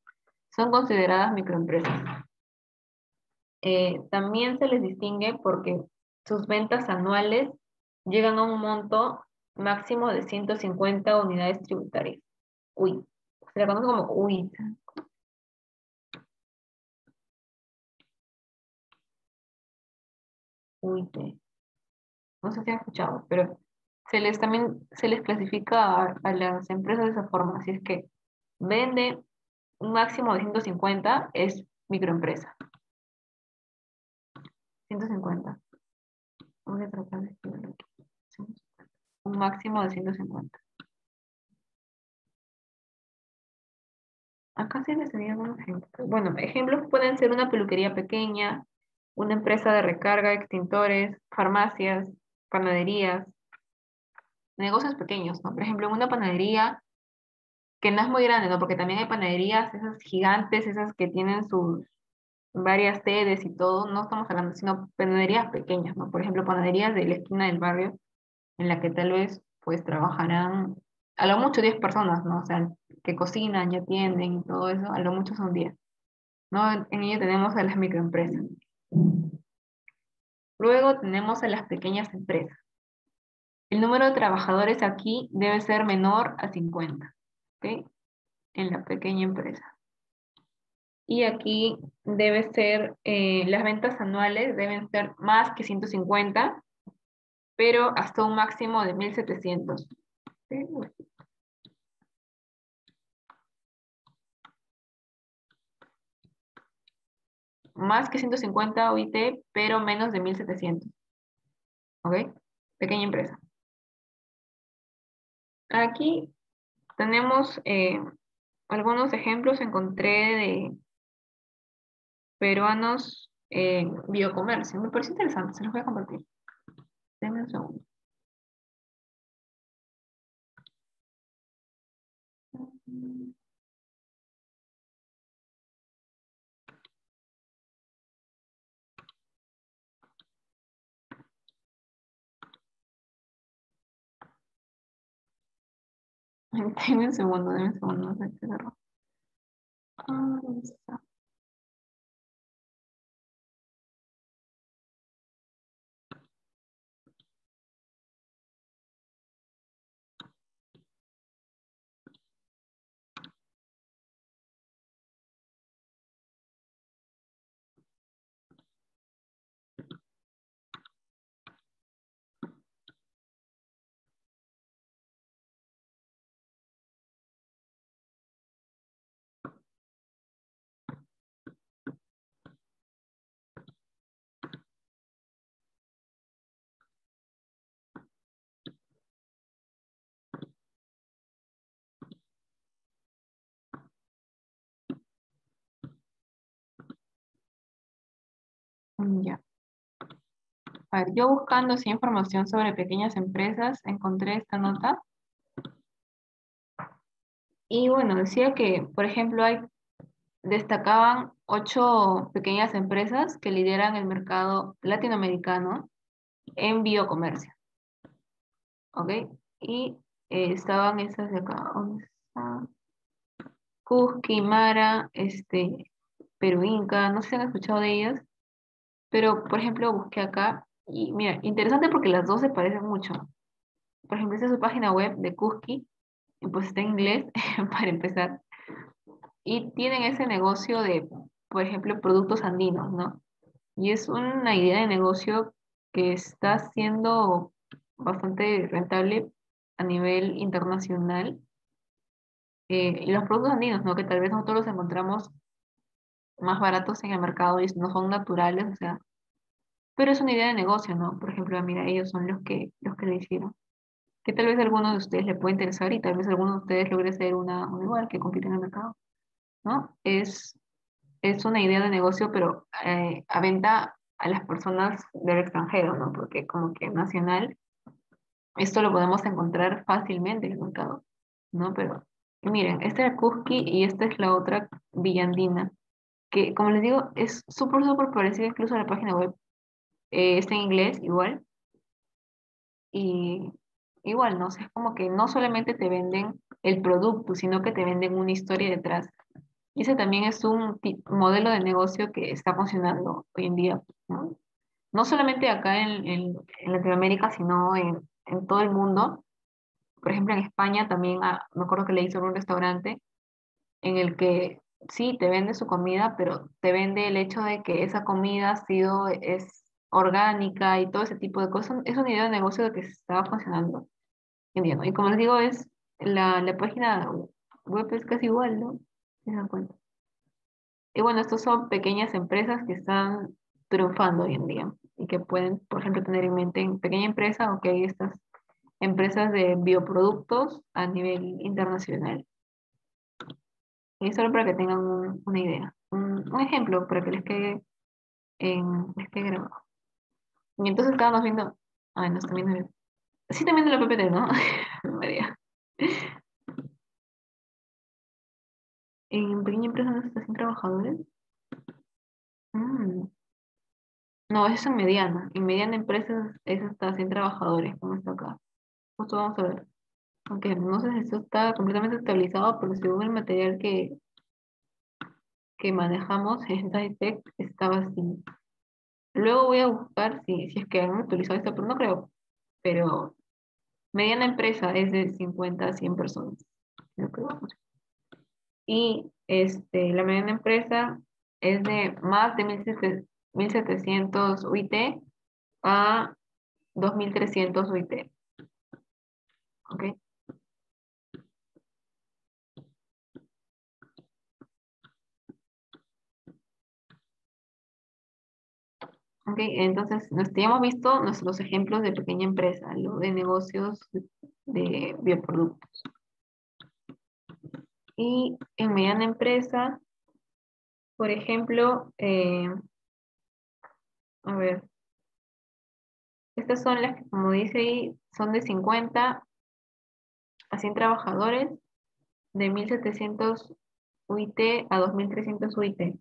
son consideradas microempresas. También se les distingue porque sus ventas anuales llegan a un monto máximo de 150 unidades tributarias. Uy, se le conoce como UIT. UIT. No sé si han escuchado, pero también se les clasifica a las empresas de esa forma. Así es que vende un máximo de 150 es microempresa. 150. Voy a tratar de escribirlo aquí. Un máximo de 150. Acá sí les tenía algunos ejemplos. Bueno, ejemplos pueden ser una peluquería pequeña, una empresa de recarga, extintores, farmacias, panaderías, negocios pequeños, ¿no? Por ejemplo, en una panadería que no es muy grande, ¿no? Porque también hay panaderías, esas gigantes, esas que tienen sus varias sedes y todo, no estamos hablando, sino panaderías pequeñas, ¿no? Por ejemplo, panaderías de la esquina del barrio, en la que tal vez, pues, trabajarán a lo mucho 10 personas, ¿no? O sea, que cocinan y atienden y todo eso, a lo mucho son 10. ¿No? En ello tenemos a las microempresas. Luego tenemos a las pequeñas empresas. El número de trabajadores aquí debe ser menor a 50, ¿ok? En la pequeña empresa. Y aquí debe ser, las ventas anuales deben ser más que 150, pero hasta un máximo de 1.700. ¿Ok? Más que 150 OIT, pero menos de 1.700. ¿Ok? Pequeña empresa. Aquí tenemos algunos ejemplos, encontré de peruanos en biocomercio. Me parece interesante, se los voy a compartir. Denme un segundo. Denme un segundo, denme un segundo. No sé qué cerró. ¿Dónde está? Ya. A ver, yo buscando así información sobre pequeñas empresas, encontré esta nota. Y bueno, decía que, por ejemplo, destacaban 8 pequeñas empresas que lideran el mercado latinoamericano en biocomercio. ¿Ok? Y estaban esas de acá. ¿Dónde está? Cusqui, Mara, Perú Inca, no sé si han escuchado de ellas, pero por ejemplo busqué acá y mira, interesante porque las dos se parecen mucho. Por ejemplo, esta es su página web de Cusqui, y pues está en inglés para empezar, y tienen ese negocio de, por ejemplo, productos andinos, ¿no? Y es una idea de negocio que está siendo bastante rentable a nivel internacional. Y los productos andinos, ¿no? Que tal vez nosotros los encontramos más baratos en el mercado y no son naturales, o sea, pero es una idea de negocio, ¿no? Por ejemplo, mira, ellos son los que lo hicieron. Que tal vez a alguno de ustedes le puede interesar y tal vez alguno de ustedes logre ser una igual que compite en el mercado, ¿no? Es una idea de negocio, pero a venta a las personas del extranjero, ¿no? Porque como que nacional, esto lo podemos encontrar fácilmente en el mercado, ¿no? Pero miren, esta es Kuski y esta es la otra Villandina, que como les digo, es súper, súper parecida incluso a la página web. Está en inglés igual, y igual, ¿no? O sea, es como que no solamente te venden el producto, sino que te venden una historia detrás. Y ese también es un modelo de negocio que está funcionando hoy en día, ¿no? No solamente acá en Latinoamérica, sino en todo el mundo. Por ejemplo, en España también, me acuerdo que le hizo un restaurante en el que sí, te vende su comida, pero te vende el hecho de que esa comida es orgánica y todo ese tipo de cosas. Es una idea de negocio de que se estaba funcionando en día, ¿no? Y como les digo, la página web es casi igual, ¿no? ¿Se dan cuenta? Y bueno, estos son pequeñas empresas que están triunfando hoy en día y que pueden, por ejemplo, tener en mente en pequeña empresa, ok, estas empresas de bioproductos a nivel internacional. Y solo para que tengan una idea, un ejemplo para que les quede grabado. Y entonces estábamos viendo, ay, no está viendo, sí, también de la PPT, ¿no? No me diga. En pequeña empresa no se está sin trabajadores. Mm. No, eso es en mediana. En mediana empresa es hasta 100 trabajadores, como está acá. Justo vamos a ver. Aunque no sé si esto está completamente estabilizado, pero según el material que manejamos en SciTech estaba así. Luego voy a buscar si es que han actualizado esto, pero no creo. Pero mediana empresa es de 50 a 100 personas. Lo que vamos. Y la mediana empresa es de más de 1700 UIT a 2300 UIT. ¿Ok? Ok, entonces ya hemos visto nuestros ejemplos de pequeña empresa, lo de negocios de bioproductos. Y en mediana empresa, por ejemplo, a ver, estas son las que, como dice ahí, son de 50 a 100 trabajadores, de 1700 UIT a 2300 UIT.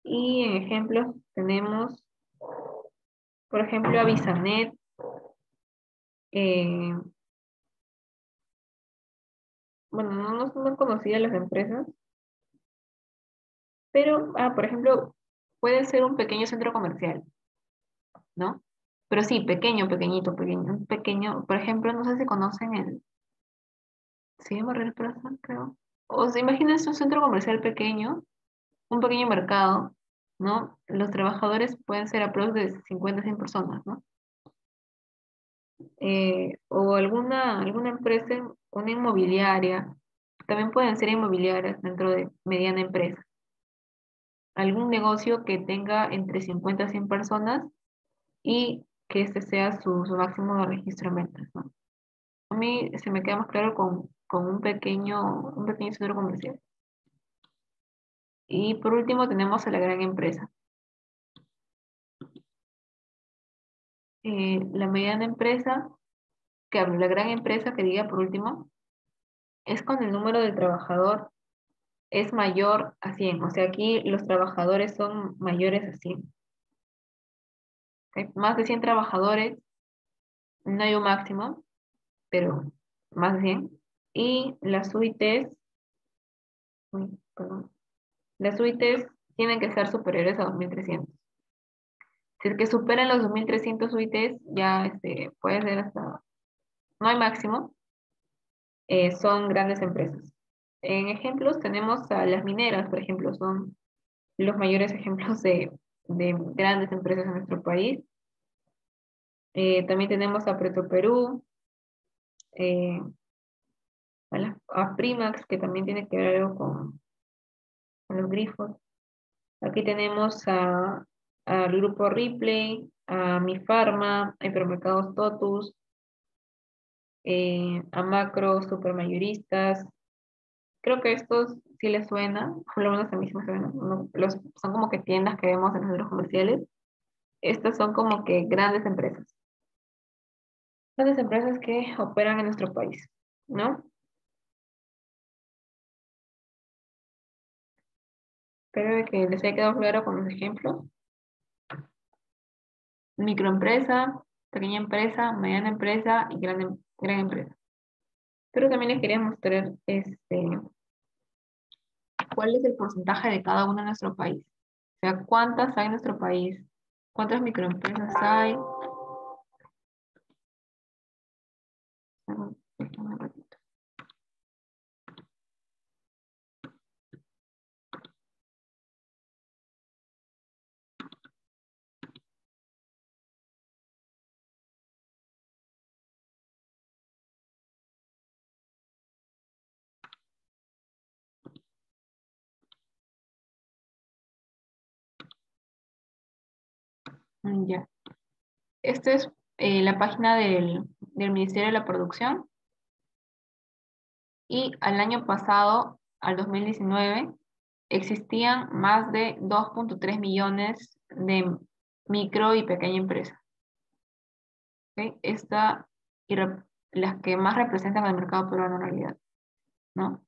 Y en ejemplos tenemos, por ejemplo, Avisanet, eh, bueno, no son muy conocidas las empresas, pero, por ejemplo, puede ser un pequeño centro comercial, ¿no? Pero sí, pequeño, pequeñito, pequeño, un pequeño, por ejemplo, no sé si conocen se llama Real Plaza, creo. O sea, imagínense un centro comercial pequeño, un pequeño mercado, ¿no? Los trabajadores pueden ser aproximadamente de 50 a 100 personas, ¿no? O alguna empresa, una inmobiliaria, también pueden ser inmobiliarias dentro de mediana empresa. Algún negocio que tenga entre 50 a 100 personas y que este sea su máximo de registro en ventas, ¿no? A mí se me queda más claro con un pequeño centro comercial. Y por último tenemos a la gran empresa. La mediana empresa, que hablo, la gran empresa que diga por último, es cuando el número de trabajador es mayor a 100. O sea, aquí los trabajadores son mayores a 100. ¿Ok? Más de 100 trabajadores, no hay un máximo, pero más de 100. Y las UITs, uy, perdón, las UITs tienen que ser superiores a 2300. Si es que superan los 2300 UITs, ya puede ser hasta, no hay máximo, son grandes empresas. En ejemplos tenemos a las mineras, por ejemplo, son los mayores ejemplos de grandes empresas en nuestro país. También tenemos a Petroperú, eh, a Primax, que también tiene que ver algo con los grifos. Aquí tenemos al grupo Ripley, a Mi Pharma, a Hipermercados Totus, a Macro, Supermayoristas. Creo que estos sí les suena, por lo menos a mí sí me suenan. Son como que tiendas que vemos en los centros comerciales. Estas son como que grandes empresas. Grandes empresas que operan en nuestro país, ¿no? Espero que les haya quedado claro con los ejemplos. Microempresa, pequeña empresa, mediana empresa y gran empresa. Pero también les quería mostrar cuál es el porcentaje de cada uno en nuestro país. O sea, cuántas hay en nuestro país, cuántas microempresas hay. Déjame un ratito. Ya. Esta es la página del Ministerio de la Producción y al año pasado, al 2019, existían más de 2,3 millones de micro y pequeña empresas. ¿Ok? Las que más representan al mercado peruano en realidad, ¿no?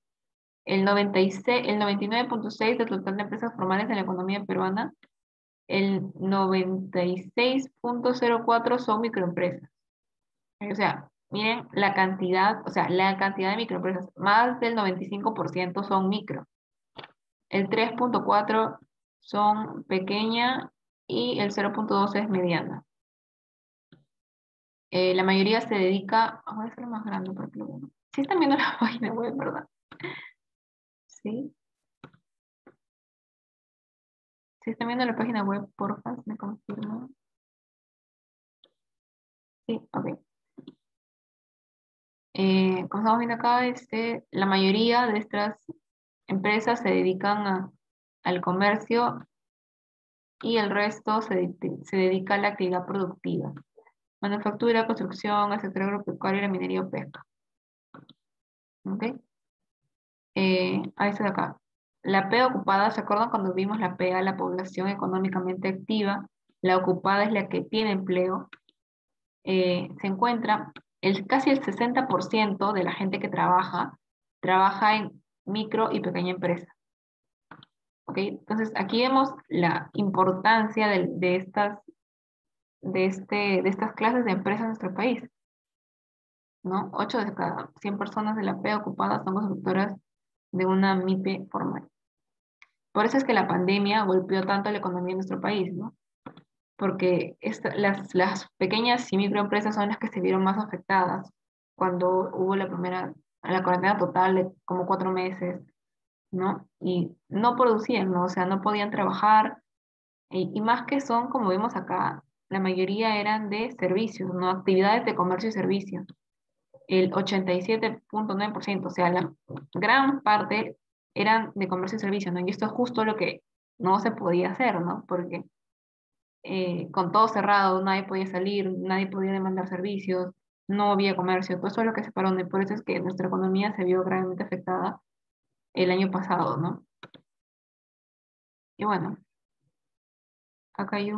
El 99,6 del total de empresas formales en la economía peruana, el 96,04 son microempresas. O sea, miren la cantidad, o sea, la cantidad de microempresas, más del 95% son micro. El 3,4 son pequeña y el 0,2 es mediana. La mayoría se dedica, voy a hacerlo más grande porque lo bueno. Sí están viendo la página web, ¿verdad? Sí. Si están viendo la página web, porfa, me confirman. Sí, ok. Como estamos viendo acá, la mayoría de estas empresas se dedican al comercio y el resto se dedica a la actividad productiva. Manufactura, construcción, el sector agropecuario, la minería o pesca. ¿Ok? Ahí está de acá. La P ocupada, ¿se acuerdan cuando vimos la P a la población económicamente activa? La ocupada es la que tiene empleo. Se encuentra casi el 60% de la gente que trabaja en micro y pequeña empresa. ¿Ok? Entonces, aquí vemos la importancia de estas clases de empresas en nuestro país, ¿no? 8 de cada 100 personas de la P ocupadas son constructoras de una MIPE formal. Por eso es que la pandemia golpeó tanto la economía de nuestro país, ¿no? Porque las pequeñas y microempresas son las que se vieron más afectadas cuando hubo la cuarentena total de como 4 meses, ¿no? Y no producían, ¿no? O sea, no podían trabajar, y más que son, como vemos acá, la mayoría eran de servicios, ¿no? Actividades de comercio y servicios. El 87,9%, o sea, la gran parte eran de comercio y servicios, ¿no? Y esto es justo lo que no se podía hacer, ¿no? Porque con todo cerrado, nadie podía salir, nadie podía demandar servicios, no había comercio, todo eso es lo que se paró, ¿no? Y por eso es que nuestra economía se vio gravemente afectada el año pasado, ¿no? Y bueno, acá hay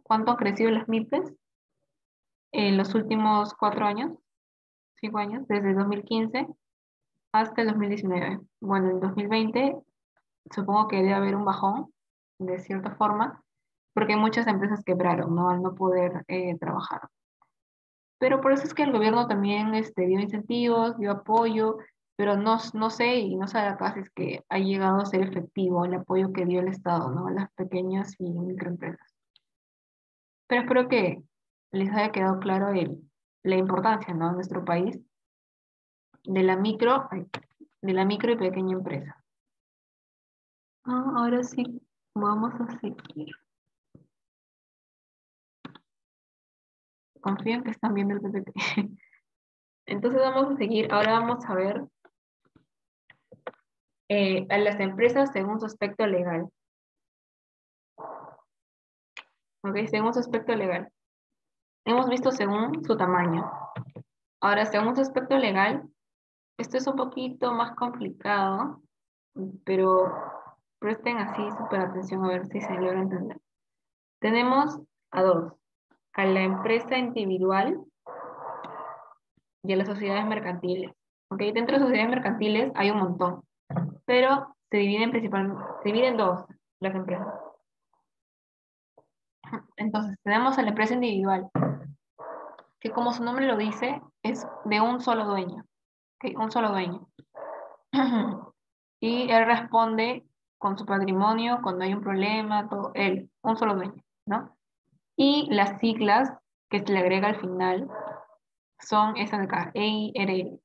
¿cuánto han crecido las MIPES en los últimos 4 años, 5 años, desde 2015 hasta el 2019? Bueno, en 2020 supongo que debe haber un bajón, de cierta forma, porque muchas empresas quebraron, ¿no? Al no poder trabajar. Pero por eso es que el gobierno también dio incentivos, dio apoyo, pero no sé y no sabe acá si es que ha llegado a ser efectivo el apoyo que dio el Estado, ¿no? A las pequeñas y microempresas. Pero espero que les haya quedado claro la importancia, ¿no? En nuestro país de la micro y pequeña empresa. Ahora sí, vamos a seguir. Confío en que están viendo el PPT. Entonces vamos a seguir. Ahora vamos a ver a las empresas según su aspecto legal. ¿Ok? Según su aspecto legal. Hemos visto según su tamaño. Ahora, según su aspecto legal, esto es un poquito más complicado, pero presten así súper atención a ver si se logra entender. Tenemos a dos, a la empresa individual y a las sociedades mercantiles. ¿Ok? Dentro de sociedades mercantiles hay un montón, pero se dividen principalmente, se dividen en dos las empresas. Entonces, tenemos a la empresa individual, que como su nombre lo dice, es de un solo dueño. ¿Ok? Un solo dueño. Y él responde con su patrimonio cuando hay un problema, todo, él, un solo dueño, ¿no? Y las siglas que se le agrega al final son esas de acá, EIRL.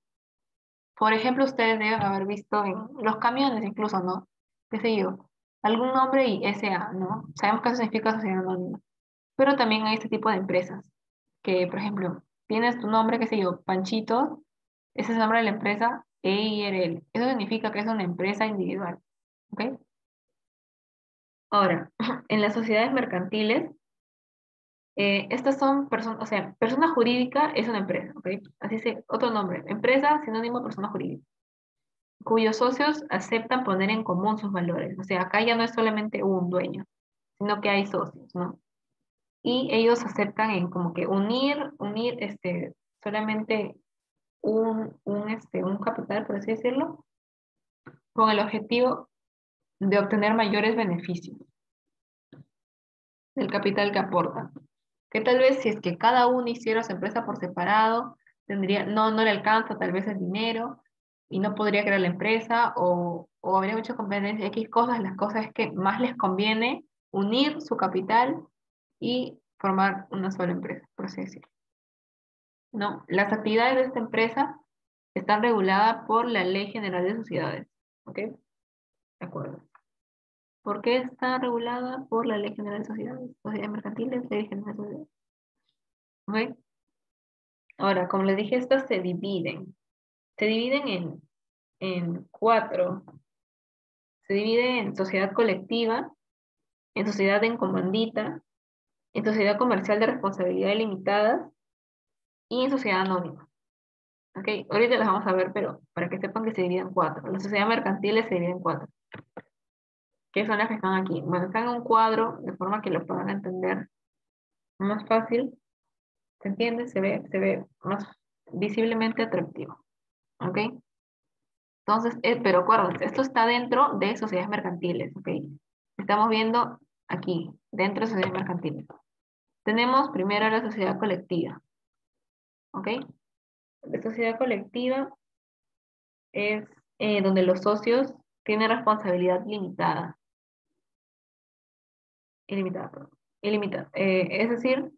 Por ejemplo, ustedes deben haber visto en los camiones incluso, ¿no? ¿Qué sé yo? Algún nombre y SA, ¿no? Sabemos que eso significa sociedad anónima. Pero también hay este tipo de empresas que, por ejemplo, tienes tu nombre, qué sé yo, Panchito, ese es el nombre de la empresa, EIRL. Eso significa que es una empresa individual, ¿ok? Ahora, en las sociedades mercantiles, estas son personas, o sea, persona jurídica es una empresa, ¿ok? Así se, otro nombre, empresa, sinónimo de persona jurídica, cuyos socios aceptan poner en común sus valores. O sea, acá ya no es solamente un dueño, sino que hay socios, ¿no? Y ellos aceptan en como que unir solamente un capital, por así decirlo, con el objetivo de obtener mayores beneficios del capital que aportan. Que tal vez si es que cada uno hiciera su empresa por separado, no le alcanza tal vez el dinero y no podría crear la empresa o habría mucha competencia de X cosas, las cosas es que más les conviene unir su capital y formar una sola empresa, por así decirlo. No, las actividades de esta empresa están reguladas por la Ley General de Sociedades. ¿Ok? De acuerdo. ¿Por qué está regulada por la Ley General de Sociedades? Sociedades mercantiles, Ley General de Sociedades. ¿Ok? Ahora, como les dije, estas se dividen. Se dividen en cuatro. Se divide en sociedad colectiva, en sociedad en comandita, en sociedad comercial de responsabilidad limitada y en sociedad anónima. ¿Ok? Ahorita las vamos a ver, pero para que sepan que se dividen en cuatro. Las sociedades mercantiles se dividen en cuatro. ¿Qué son las que están aquí? Bueno, están en un cuadro de forma que lo puedan entender más fácil. ¿Se entiende? Se ve más visiblemente atractivo. ¿Ok? Entonces, pero acuérdense, esto está dentro de sociedades mercantiles, ¿ok? Estamos viendo aquí, dentro de sociedades mercantiles. Tenemos primero la sociedad colectiva, ¿ok? La sociedad colectiva es donde los socios tienen responsabilidad limitada, ilimitada, perdón, ilimitada. Es decir,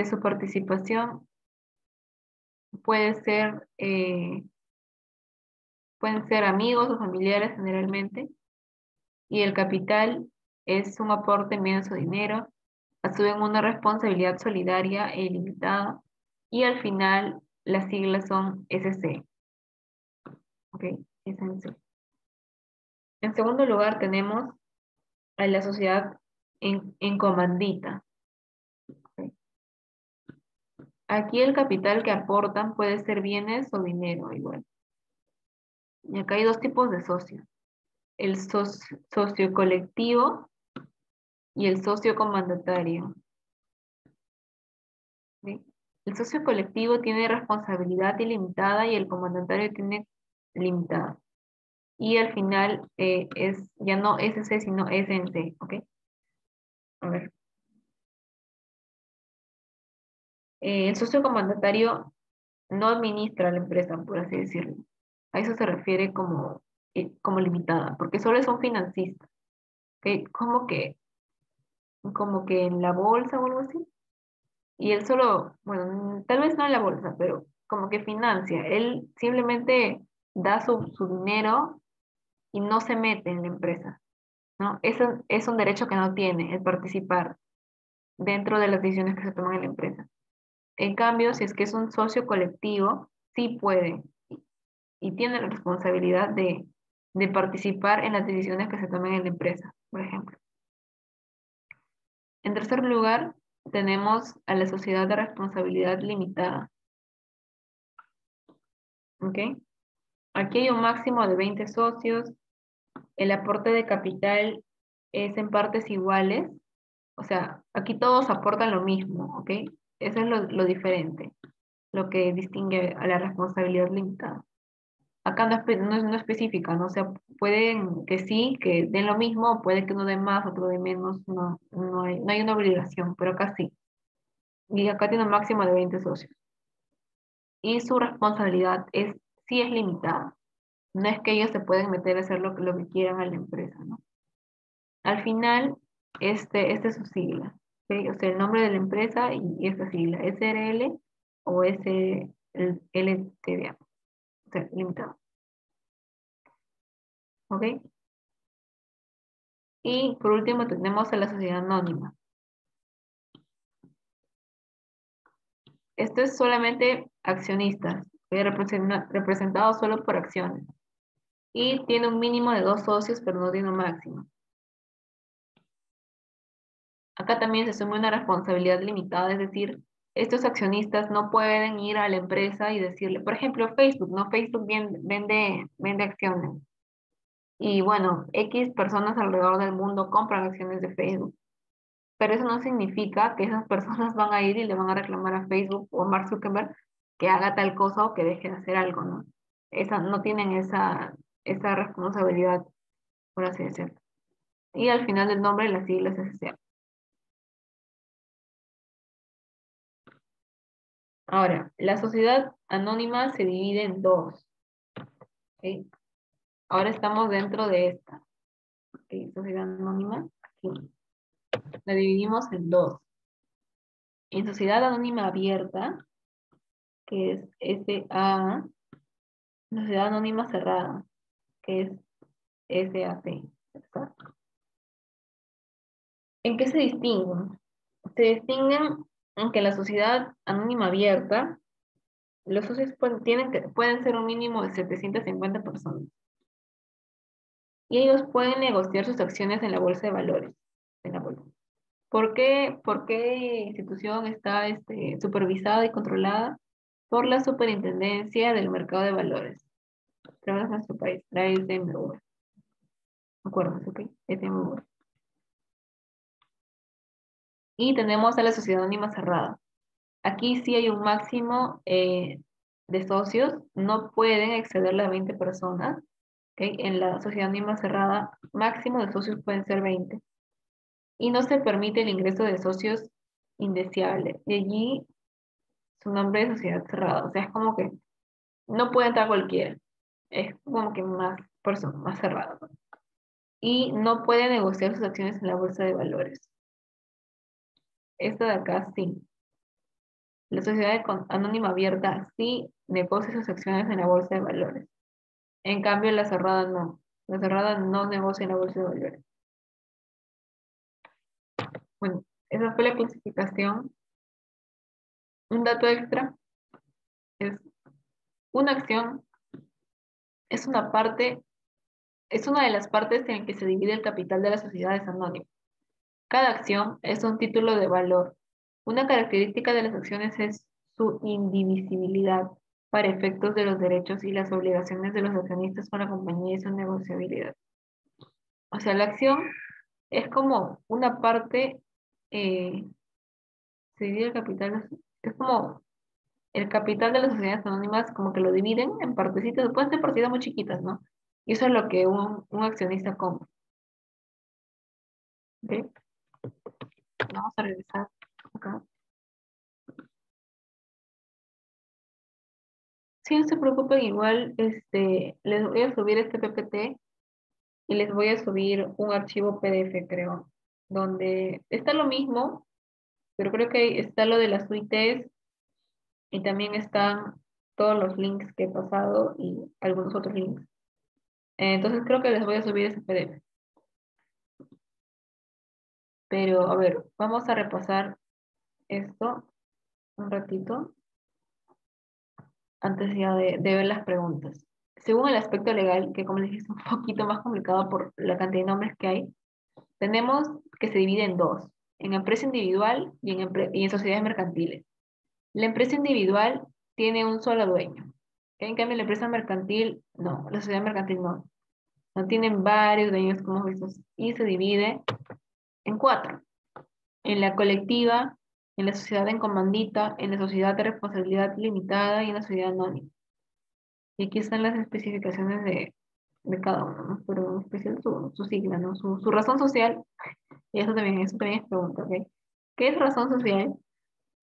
su participación puede ser, pueden ser amigos o familiares generalmente, y el capital es un aporte en su dinero, asumen una responsabilidad solidaria e ilimitada, y al final las siglas son SC. ¿Ok? SNC. En segundo lugar tenemos a la sociedad en comandita. ¿Ok? Aquí el capital que aportan puede ser bienes o dinero igual. Y acá hay dos tipos de socios. El socio colectivo y el socio comandatario. ¿Sí? El socio colectivo tiene responsabilidad ilimitada y el comandatario tiene limitada. Y al final es ya no SC, sino SNC, ¿ok? A ver. El socio comandatario no administra la empresa, por así decirlo. A eso se refiere como limitada, porque solo es un financista, ¿ok? Como que en la bolsa o algo así. Y él solo, bueno, tal vez no en la bolsa, pero como que financia. Él simplemente da su dinero y no se mete en la empresa, ¿no? Eso es un derecho que no tiene, el participar dentro de las decisiones que se toman en la empresa. En cambio, si es que es un socio colectivo, sí puede y tiene la responsabilidad de participar en las decisiones que se tomen en la empresa, por ejemplo. En tercer lugar, tenemos a la sociedad de responsabilidad limitada. ¿Ok? Aquí hay un máximo de 20 socios. El aporte de capital es en partes iguales. O sea, aquí todos aportan lo mismo, ¿ok? Eso es lo diferente, lo que distingue a la responsabilidad limitada. Acá no específica, ¿no? O sea, pueden que sí, que den lo mismo, puede que uno dé más, otro dé menos, no hay una obligación, pero acá sí. Y acá tiene un máximo de 20 socios. Y su responsabilidad sí es limitada. No es que ellos se pueden meter a hacer lo que quieran a la empresa, ¿no? Al final, este es su sigla, ¿ok? O sea, el nombre de la empresa y esta sigla, SRL o SLTDA, o sea, limitado, ¿ok? Y por último tenemos a la sociedad anónima. Esto es solamente accionistas, representados solo por acciones. Y tiene un mínimo de 2 socios, pero no tiene un máximo. Acá también se asume una responsabilidad limitada, es decir, estos accionistas no pueden ir a la empresa y decirle, por ejemplo, Facebook, ¿no? Facebook vende acciones. Y bueno, X personas alrededor del mundo compran acciones de Facebook. Pero eso no significa que esas personas van a ir y le van a reclamar a Facebook o a Mark Zuckerberg que haga tal cosa o que deje de hacer algo, ¿no? No tienen esa responsabilidad, por así decirlo. Y al final del nombre, las siglas S.C.A. Ahora, la sociedad anónima se divide en dos. ¿Ok? Ahora estamos dentro de esta. ¿Ok? Sociedad anónima, aquí. La dividimos en dos. En sociedad anónima abierta, que es SA, sociedad anónima cerrada, que es SAC. ¿Está? ¿En qué se distinguen? Se distinguen en que la sociedad anónima abierta, los socios pueden ser un mínimo de 750 personas. Y ellos pueden negociar sus acciones en la bolsa de valores. En la bolsa. ¿Por qué institución está supervisada y controlada? Por la Superintendencia del Mercado de Valores. Tenemos en nuestro país, la SMV. Acuérdense, ¿ok? SMV. Y tenemos a la sociedad anónima cerrada. Aquí sí hay un máximo de socios, no pueden exceder las 20 personas. ¿Ok? En la sociedad anónima cerrada, máximo de socios pueden ser 20. Y no se permite el ingreso de socios indeseables. De allí su nombre de sociedad cerrada. O sea, es como que no puede entrar cualquiera. Es como que más persona, más cerrado. Y no puede negociar sus acciones en la bolsa de valores. Esta de acá sí. La sociedad anónima abierta sí negocia sus acciones en la bolsa de valores. En cambio, la cerrada no. La cerrada no negocia en la bolsa de valores. Bueno, esa fue la clasificación. Un dato extra es una acción, es una parte, es una de las partes en que se divide el capital de las sociedades anónimas. Cada acción es un título de valor. Una característica de las acciones es su indivisibilidad para efectos de los derechos y las obligaciones de los accionistas con la compañía y su negociabilidad. O sea, la acción es como una parte, eh, se divide el capital, es como el capital de las sociedades anónimas, como que lo dividen en partecitas, pueden ser partidas muy chiquitas, ¿no? Y eso es lo que un accionista compra. ¿Ok? Vamos a regresar acá. Sí, no se preocupen, igual les voy a subir este PPT y les voy a subir un archivo PDF, creo, donde está lo mismo, pero creo que está lo de las UITs y también están todos los links que he pasado y algunos otros links. Entonces creo que les voy a subir ese PDF. Pero a ver, vamos a repasar esto un ratito antes ya de ver las preguntas. Según el aspecto legal, que como les dije es un poquito más complicado por la cantidad de nombres que hay, tenemos que se divide en dos, en empresa individual y en sociedades mercantiles. La empresa individual tiene un solo dueño. En cambio, la empresa mercantil, no, la sociedad mercantil no. No tienen varios dueños como hemos visto y se divide en cuatro. En la colectiva, en la sociedad en comandita, en la sociedad de responsabilidad limitada y en la sociedad anónima. Y aquí están las especificaciones de cada uno, ¿no? Pero en especial su sigla, ¿no? Su razón social, y eso también es pregunta, ¿ok? ¿Qué es razón social?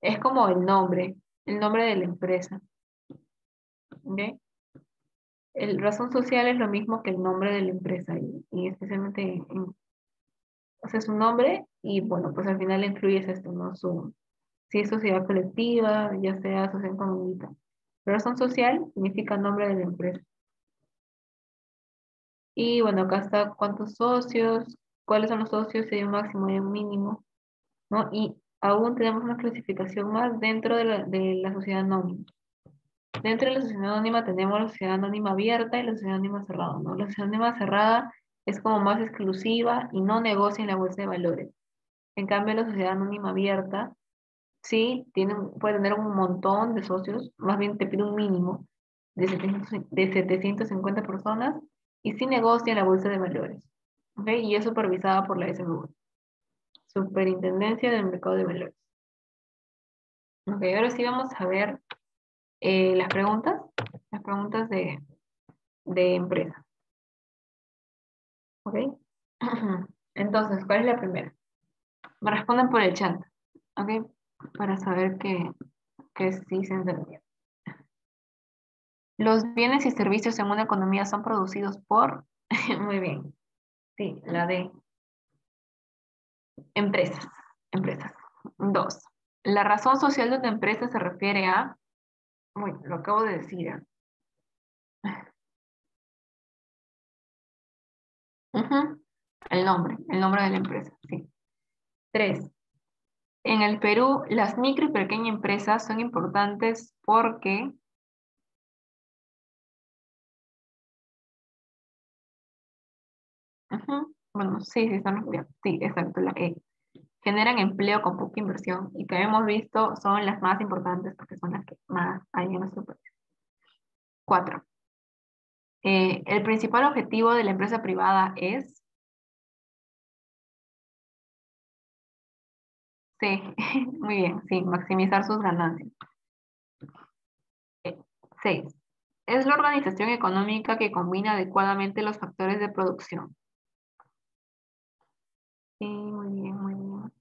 Es como el nombre de la empresa, ¿ok? El razón social es lo mismo que el nombre de la empresa y especialmente o sea, su nombre y bueno, pues al final incluyes esto, ¿no? Si es sociedad colectiva, ya sea sociedad comunitaria. Razón social significa nombre de la empresa. Y bueno, acá está cuántos socios, cuáles son los socios, si hay un máximo y un mínimo, ¿no? Y aún tenemos una clasificación más dentro de la sociedad anónima. Dentro de la sociedad anónima tenemos la sociedad anónima abierta y la sociedad anónima cerrada, ¿no? La sociedad anónima cerrada es como más exclusiva y no negocia en la bolsa de valores. En cambio, la sociedad anónima abierta sí puede tener un montón de socios, más bien te pide un mínimo de 750 personas y sí negocia en la bolsa de valores. ¿Ok? Y es supervisada por la SMV, Superintendencia del Mercado de Valores. Ok, ahora sí vamos a ver las preguntas de empresa. ¿Ok? Entonces, ¿cuál es la primera? Me responden por el chat. ¿Ok? Para saber que sí se entendió. Los bienes y servicios en una economía son producidos por... Muy bien. Sí, la de empresas. Empresas. Dos. La razón social de una empresa se refiere a... Uy, lo acabo de decir. Ujú. El nombre de la empresa. Sí. Tres. En el Perú, las micro y pequeñas empresas son importantes porque... Ujú. Bueno, sí, sí, sí, exacto, la E. Generan empleo con poca inversión y que hemos visto son las más importantes porque son las que más hay en nuestro país. Cuatro. El principal objetivo de la empresa privada es, sí, muy bien, sí, maximizar sus ganancias. Eh, Seis. Es la organización económica que combina adecuadamente los factores de producción. Sí, muy bien, muy bien.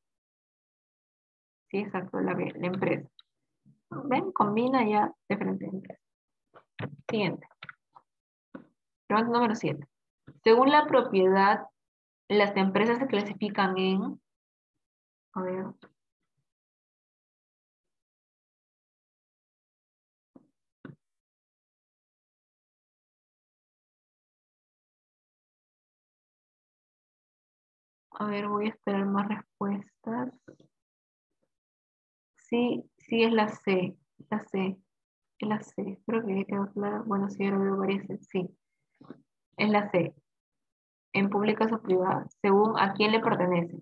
Sí, exacto, la empresa. ¿Ven? Combina ya diferentes empresas. Siguiente. Pregunta número 7. Según la propiedad, las empresas se clasifican en, a ver, voy a esperar más respuestas. Sí, sí es la C, es la C. Creo que ya quedó claro. Bueno, sí, ahora veo varias C. Sí, es la C. En públicas o privadas, según a quién le pertenece.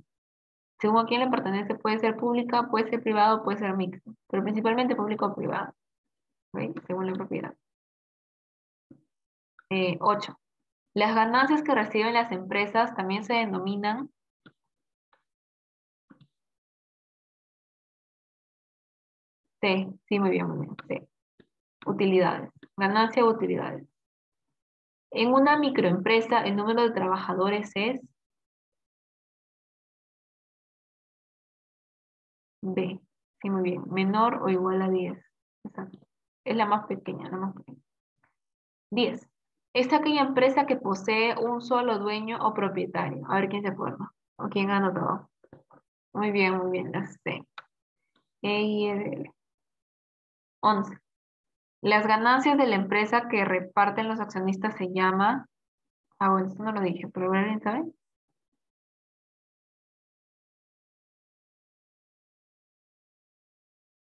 Según a quién le pertenece, puede ser pública, puede ser privado, puede ser mixto, pero principalmente público o privado, ¿ok? Según la propiedad. 8. Las ganancias que reciben las empresas también se denominan, C, sí, muy bien, C. Utilidades. Ganancia o utilidades. En una microempresa, el número de trabajadores es B. Sí, muy bien. Menor o igual a 10. Exacto. Es la más pequeña, la más pequeña. 10. Es aquella empresa que posee un solo dueño o propietario. A ver quién se acuerda. O quién ha anotado. Muy bien, la C. E y L. 11. Las ganancias de la empresa que reparten los accionistas se llama... Ah, bueno, esto no lo dije, pero ¿alguien sabe?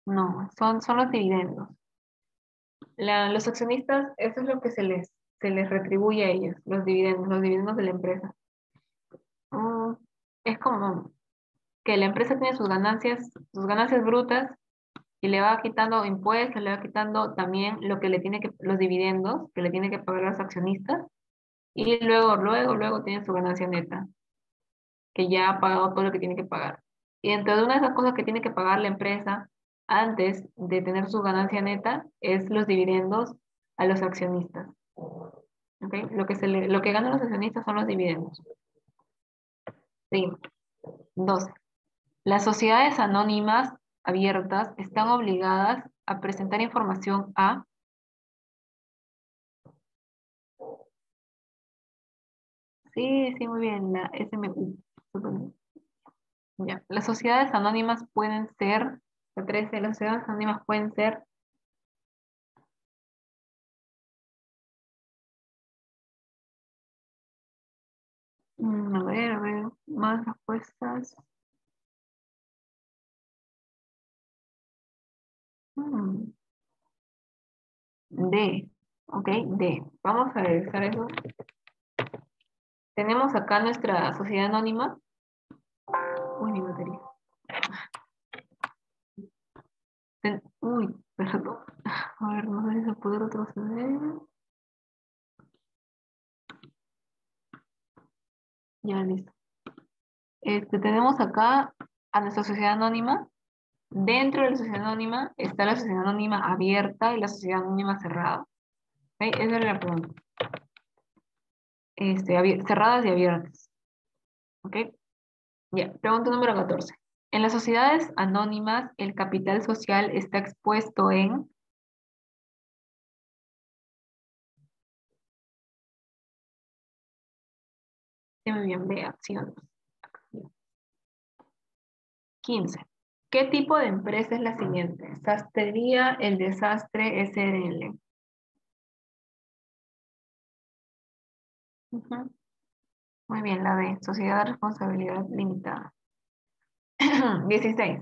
No, son los dividendos. Los accionistas, eso es lo que se les se les retribuye a ellos, los dividendos de la empresa. Mm, es como que la empresa tiene sus ganancias brutas y le va quitando impuestos, le va quitando también lo que le tiene que, los dividendos que le tiene que pagar a los accionistas y luego tiene su ganancia neta, que ya ha pagado todo lo que tiene que pagar. Y dentro de una de esas cosas que tiene que pagar la empresa antes de tener su ganancia neta es los dividendos a los accionistas. ¿Ok? Lo que ganan los accionistas son los dividendos. Sí. 12. Las sociedades anónimas abiertas están obligadas a presentar información a... Sí, sí, muy bien, la SMU. Súper bien. Ya. Las sociedades anónimas pueden ser, la 13, las sociedades anónimas pueden ser, a ver, más respuestas. Mm, D, ok, D. Vamos a revisar eso. Tenemos acá nuestra sociedad anónima. Uy, mi batería. Uy, perdón. A ver, no sé si se puede retroceder. Ya, listo. Tenemos acá a nuestra sociedad anónima. Dentro de la sociedad anónima está la sociedad anónima abierta y la sociedad anónima cerrada. ¿Ok? Esa es la pregunta. Cerradas y abiertas. ¿Ok? Ya, pregunta número 14. En las sociedades anónimas, el capital social está expuesto en... Sí, muy bien, ve acciones. 15. ¿Qué tipo de empresa es la siguiente? Sastrería El Desastre SRL. Ujú. Muy bien, la B, Sociedad de Responsabilidad Limitada. 16.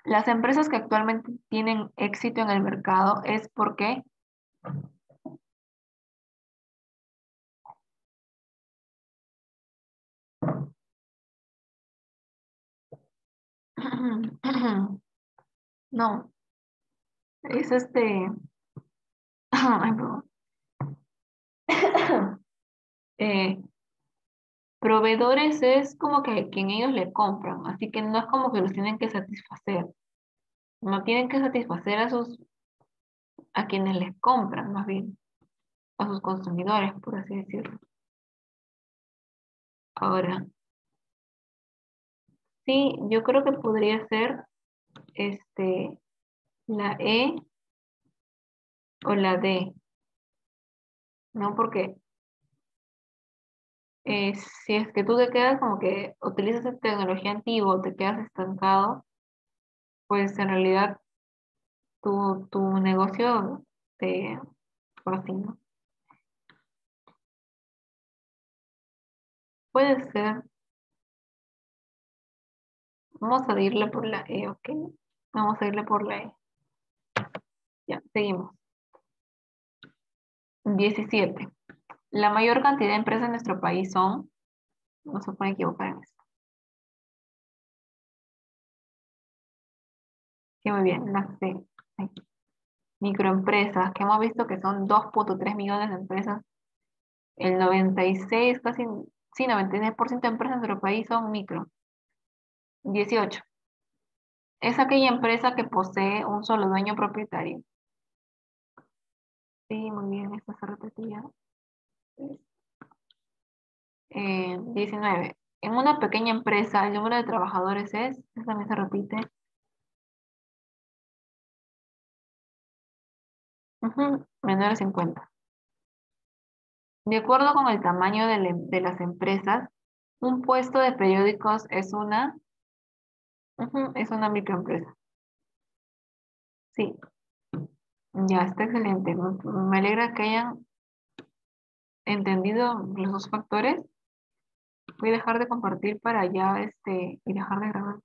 Las empresas que actualmente tienen éxito en el mercado es porque... No, es ay, perdón. Eh, proveedores es como que quien ellos le compran, así que no es como que los tienen que satisfacer. No tienen que satisfacer a quienes les compran, más bien, a sus consumidores, por así decirlo. Ahora, sí, yo creo que podría ser este, la E o la D, ¿no? Porque si es que tú te quedas como que utilizas esta tecnología antigua o te quedas estancado, pues en realidad tu negocio te va así, ¿no? Puede ser, vamos a irle por la E, ¿ok? Vamos a irle por la E. Ya, seguimos. 17. La mayor cantidad de empresas en nuestro país son, no se puede equivocar en esto. Sí, muy bien, las C. Ahí. Microempresas, que hemos visto que son 2.3 millones de empresas. El 96, casi, sí, 99% de empresas en nuestro país son micro. 18. Es aquella empresa que posee un solo dueño propietario. Sí, muy bien, esta se repetía. 19. En una pequeña empresa, el número de trabajadores esta también se repite. Ujú, menor a 50. De acuerdo con el tamaño de las empresas, un puesto de periódicos es una microempresa. Sí, ya está excelente. Me alegra que hayan entendido los dos factores. Voy a dejar de compartir para ya y dejar de grabar.